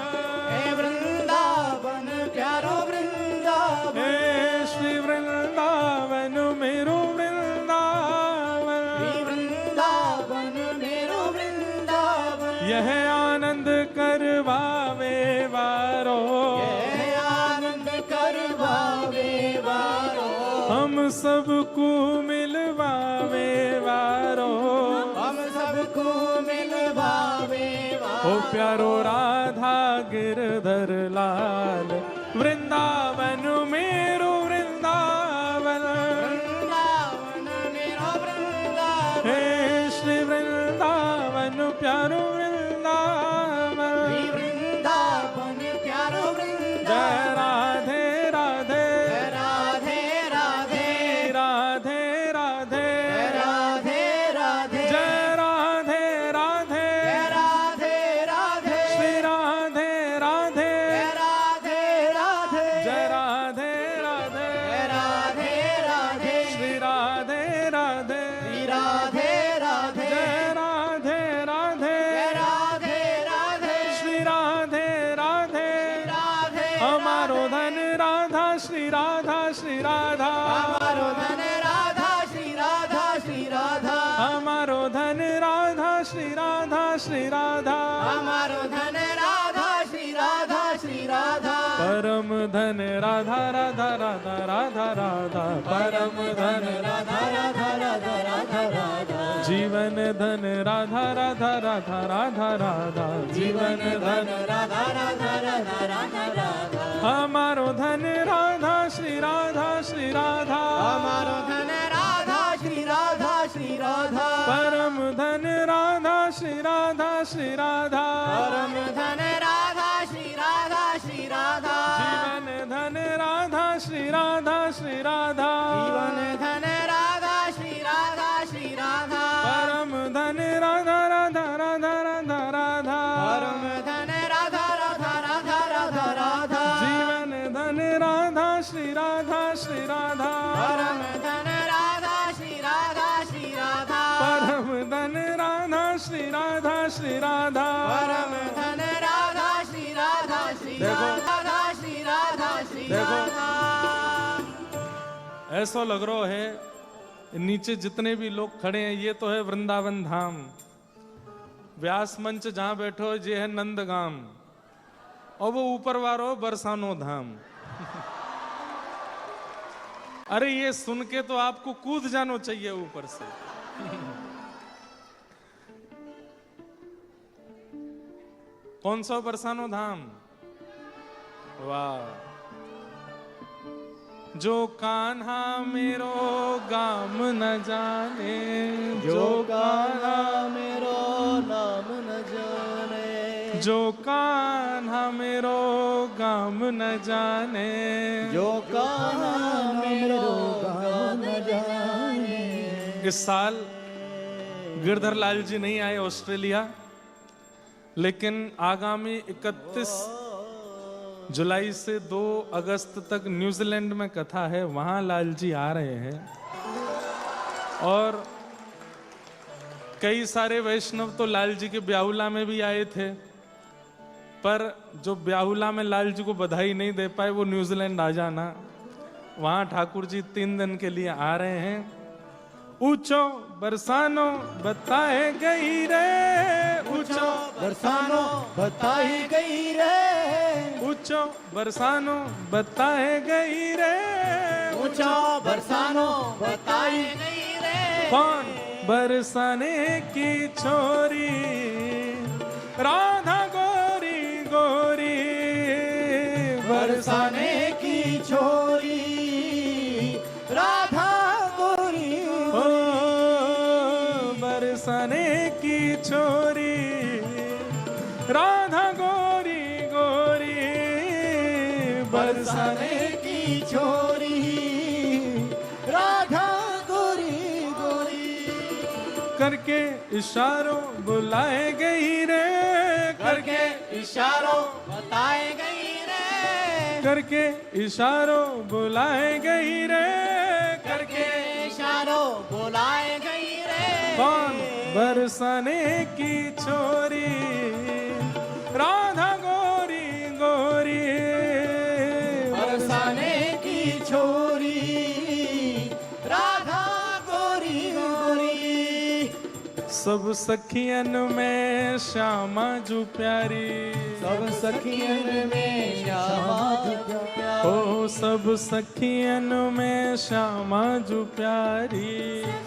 हे वृंदावन प्यारो वृंदावन, हे श्री वृंदावन मेरो वृंदावन, श्री वृंदावन मेरो वृंदावन, यह आनंद करवावे वारो, यह आनंद करवावे वारो, हम सबको मिलवावे वारो, हम सबको मिलवावे वारो, ओ प्यारो राधा गिरधर लाल, वृंदावन मेरो वृंदावन, वृंदावन मेरो वृंदावन, हे श्री वृंदावन प्यारो वृंदावन, श्री वृंदावन प्यारो जय वृंदावन, राधे राधे, राधे राधे, राधे राधे, राधे राधे, जय राधे राधे, राधे राधे, श्री राधे राधे, राधे राधे, जय राधे राधे, राधे राधे, श्री राधे राधे, राधे राधे, जय राधे राधे, राधे राधे, श्री राधे राधे, राधे हमारो धन राधा श्री राधा श्री राधा, हमारो धन राधा श्री राधा श्री राधा, हमारो धन राधा श्री राधा श्री राधा, हमारो धन राधा श्री राधा श्री राधा, परम धन राधा राधा राधा राधा राधा, परम धन राधा राधा राधा राधा राधा, जीवन धन राधा राधा राधा राधा राधा, जीवन धन राधा राधा राधा राधा राधा, हमारो धन राधा श्री राधा श्री राधा, हमारो धन राधा श्री राधा श्री राधा, परम धन राधा श्री राधा श्री राधा, परम धन राधा श्री राधा श्री राधा, जीवन धन राधा श्री राधा श्री राधा, जीवन धन राधा श्री राधा श्री राधा, परम धन राधा राधा राधा राधा राधा, परम धन राधा राधा राधा राधा राधा, जीवन धन राधा श्री राधा श्री राधा, परम धन राधा श्री राधा श्री राधा, परम धन राधा श्री राधा श्री राधा, परम धन राधा श्री राधा श्री राधा श्री राधा श्री राधा, ऐसा लग रहा है नीचे जितने भी लोग खड़े हैं ये तो है वृंदावन धाम, व्यास मंच जहां बैठो ये है नंदगाम, और वो ऊपर वारो बरसानो धाम। अरे ये सुन के तो आपको कूद जाना चाहिए ऊपर से। कौन सा बरसानो धाम? वाह, जो कान्हा मेरो गाम न जाने, जो कान्हा मेरो नाम न जाने, जो कान्हा मेरो गाम न जाने, जो कान्हा मेरो गाम न जाने। इस साल गिरधर लाल जी नहीं आए ऑस्ट्रेलिया, लेकिन आगामी 31 जुलाई से 2 अगस्त तक न्यूजीलैंड में कथा है, वहां लाल जी आ रहे हैं। और कई सारे वैष्णव तो लाल जी के ब्याहुला में भी आए थे, पर जो ब्याहुला में लाल जी को बधाई नहीं दे पाए वो न्यूजीलैंड आ जाना। वहां ठाकुर जी 3 दिन के लिए आ रहे हैं। ऊंचो बरसानो बताए गई रे, ऊंचो बरसानो बताई गई रे, ऊंचो बरसानो बताए गई रे, ऊंचो बरसानो बताई गई रे। कौन बरसाने की छोरी, राधा गोरी गोरी, बरसाने की छोरी, राधा गोरी, ओ बरसाने की छोरी, राधा बरसाने की छोरी राधा गोरी गोरी। करके इशारों बुलाए गई रे, करके इशारों बताए गई रे, करके इशारों बुलाए गई रे, करके इशारों बुलाए गई रे। कौन बरसाने की छोरी राधा गोरी गोरी। बरसाने की छोरी राधा गोरी गोरी। सब सखियन में श्यामा जू प्यारी, सब सखियन में श्यामा जू प्यारी। ओ सब सखियन में श्यामा जू प्यारी,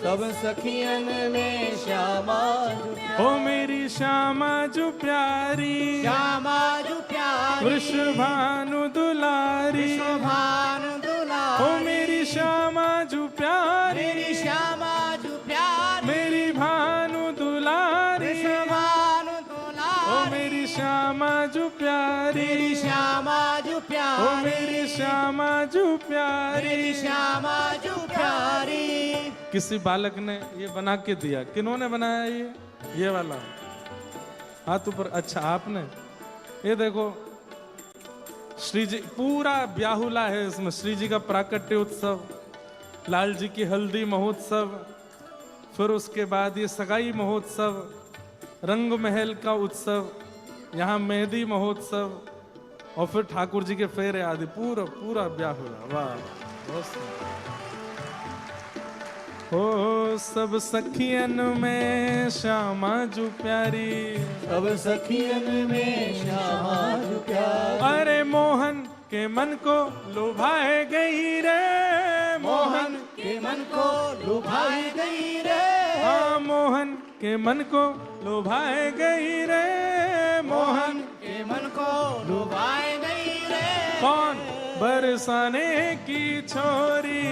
सब सखियन में श्यामा जू प्यारी। ओ मेरी श्यामा जू प्यारी, श्यामा जू प्यारी। वृषभानु दुलारी, भानु दुलारी। ओ मेरी श्यामा जू प्यारी, मेरी श्यामा जू प्यारी। मेरी भानु दुलारी, भानु ओ दुलारी। मेरी श्यामा जू प्यारी, मेरी श्यामा जू ओ प्यारी। मेरी श्यामा जू प्यारी। मेरी श्यामा जू प्यारी। किसी बालक ने ये बना के दिया, किन्होंने बनाया ये वाला हाथ ऊपर, अच्छा आपने। ये देखो श्री जी पूरा ब्याहुला है इसमें, श्री जी का प्राकट्य उत्सव, लाल जी की हल्दी महोत्सव, फिर उसके बाद ये सगाई महोत्सव, रंग महल का उत्सव, यहाँ मेहंदी महोत्सव, और फिर ठाकुर जी के फेरे आदि, पूरा पूरा ब्याहुला। वाह बहुत सुंदर। हो सब सखियन में श्यामा जू प्यारी, सब सखियन में श्यामा जू प्यारी। अरे मोहन के मन को लुभाए गई रे, मोहन के मन को लुभाई गई रे। हाँ मोहन के मन को लुभाए गई रे, मोहन के मन को लुभाई गई रे। कौन बरसाने की छोरी।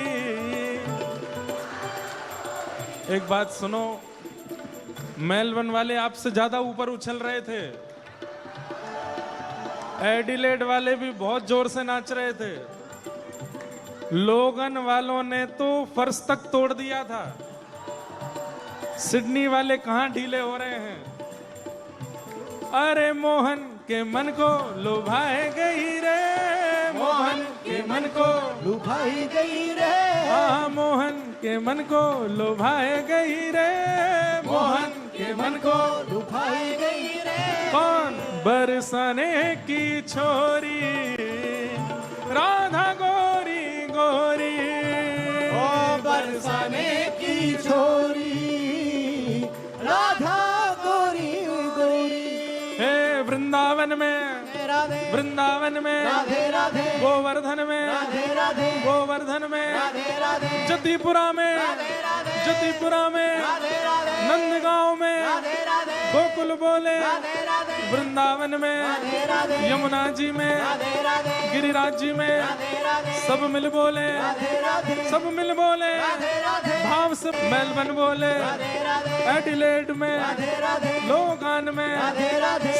एक बात सुनो, मेलबर्न वाले आपसे ज्यादा ऊपर उछल रहे थे, एडिलेड वाले भी बहुत जोर से नाच रहे थे, लोगन वालों ने तो फर्श तक तोड़ दिया था, सिडनी वाले कहां ढीले हो रहे हैं। अरे मोहन के मन को लुभाए गई रे, मोहन के मन को लुभाई गई रे। हाँ मोहन के मन को लुभाए गई रे, मोहन के मन को लुभाई गई रे। कौन बरसाने की छोरी राधा गोरी गोरी। ओ बरसाने की छोरी राधा गोरी गोरी। हे वृंदावन में, राधे वृंदावन में, राधे राधे गोवर्धन में, राधे राधे गोवर्धन में, राधे राधे जतिपुरा में, राधे राधे जतिपुरा में, राधे राधे नंदगांव में, राधे राधे गोकुल बोले, राधे राधे वृंदावन में, राधे राधे यमुना जी में, राधे राधे गिरिराज जी में, राधे राधे सब मिल बोले, राधे राधे सब मिल बोले, राधे राधे भाव से मेलबर्न बोले, राधे राधे एडिलेड में, राधे राधे लोगान में, राधे राधे।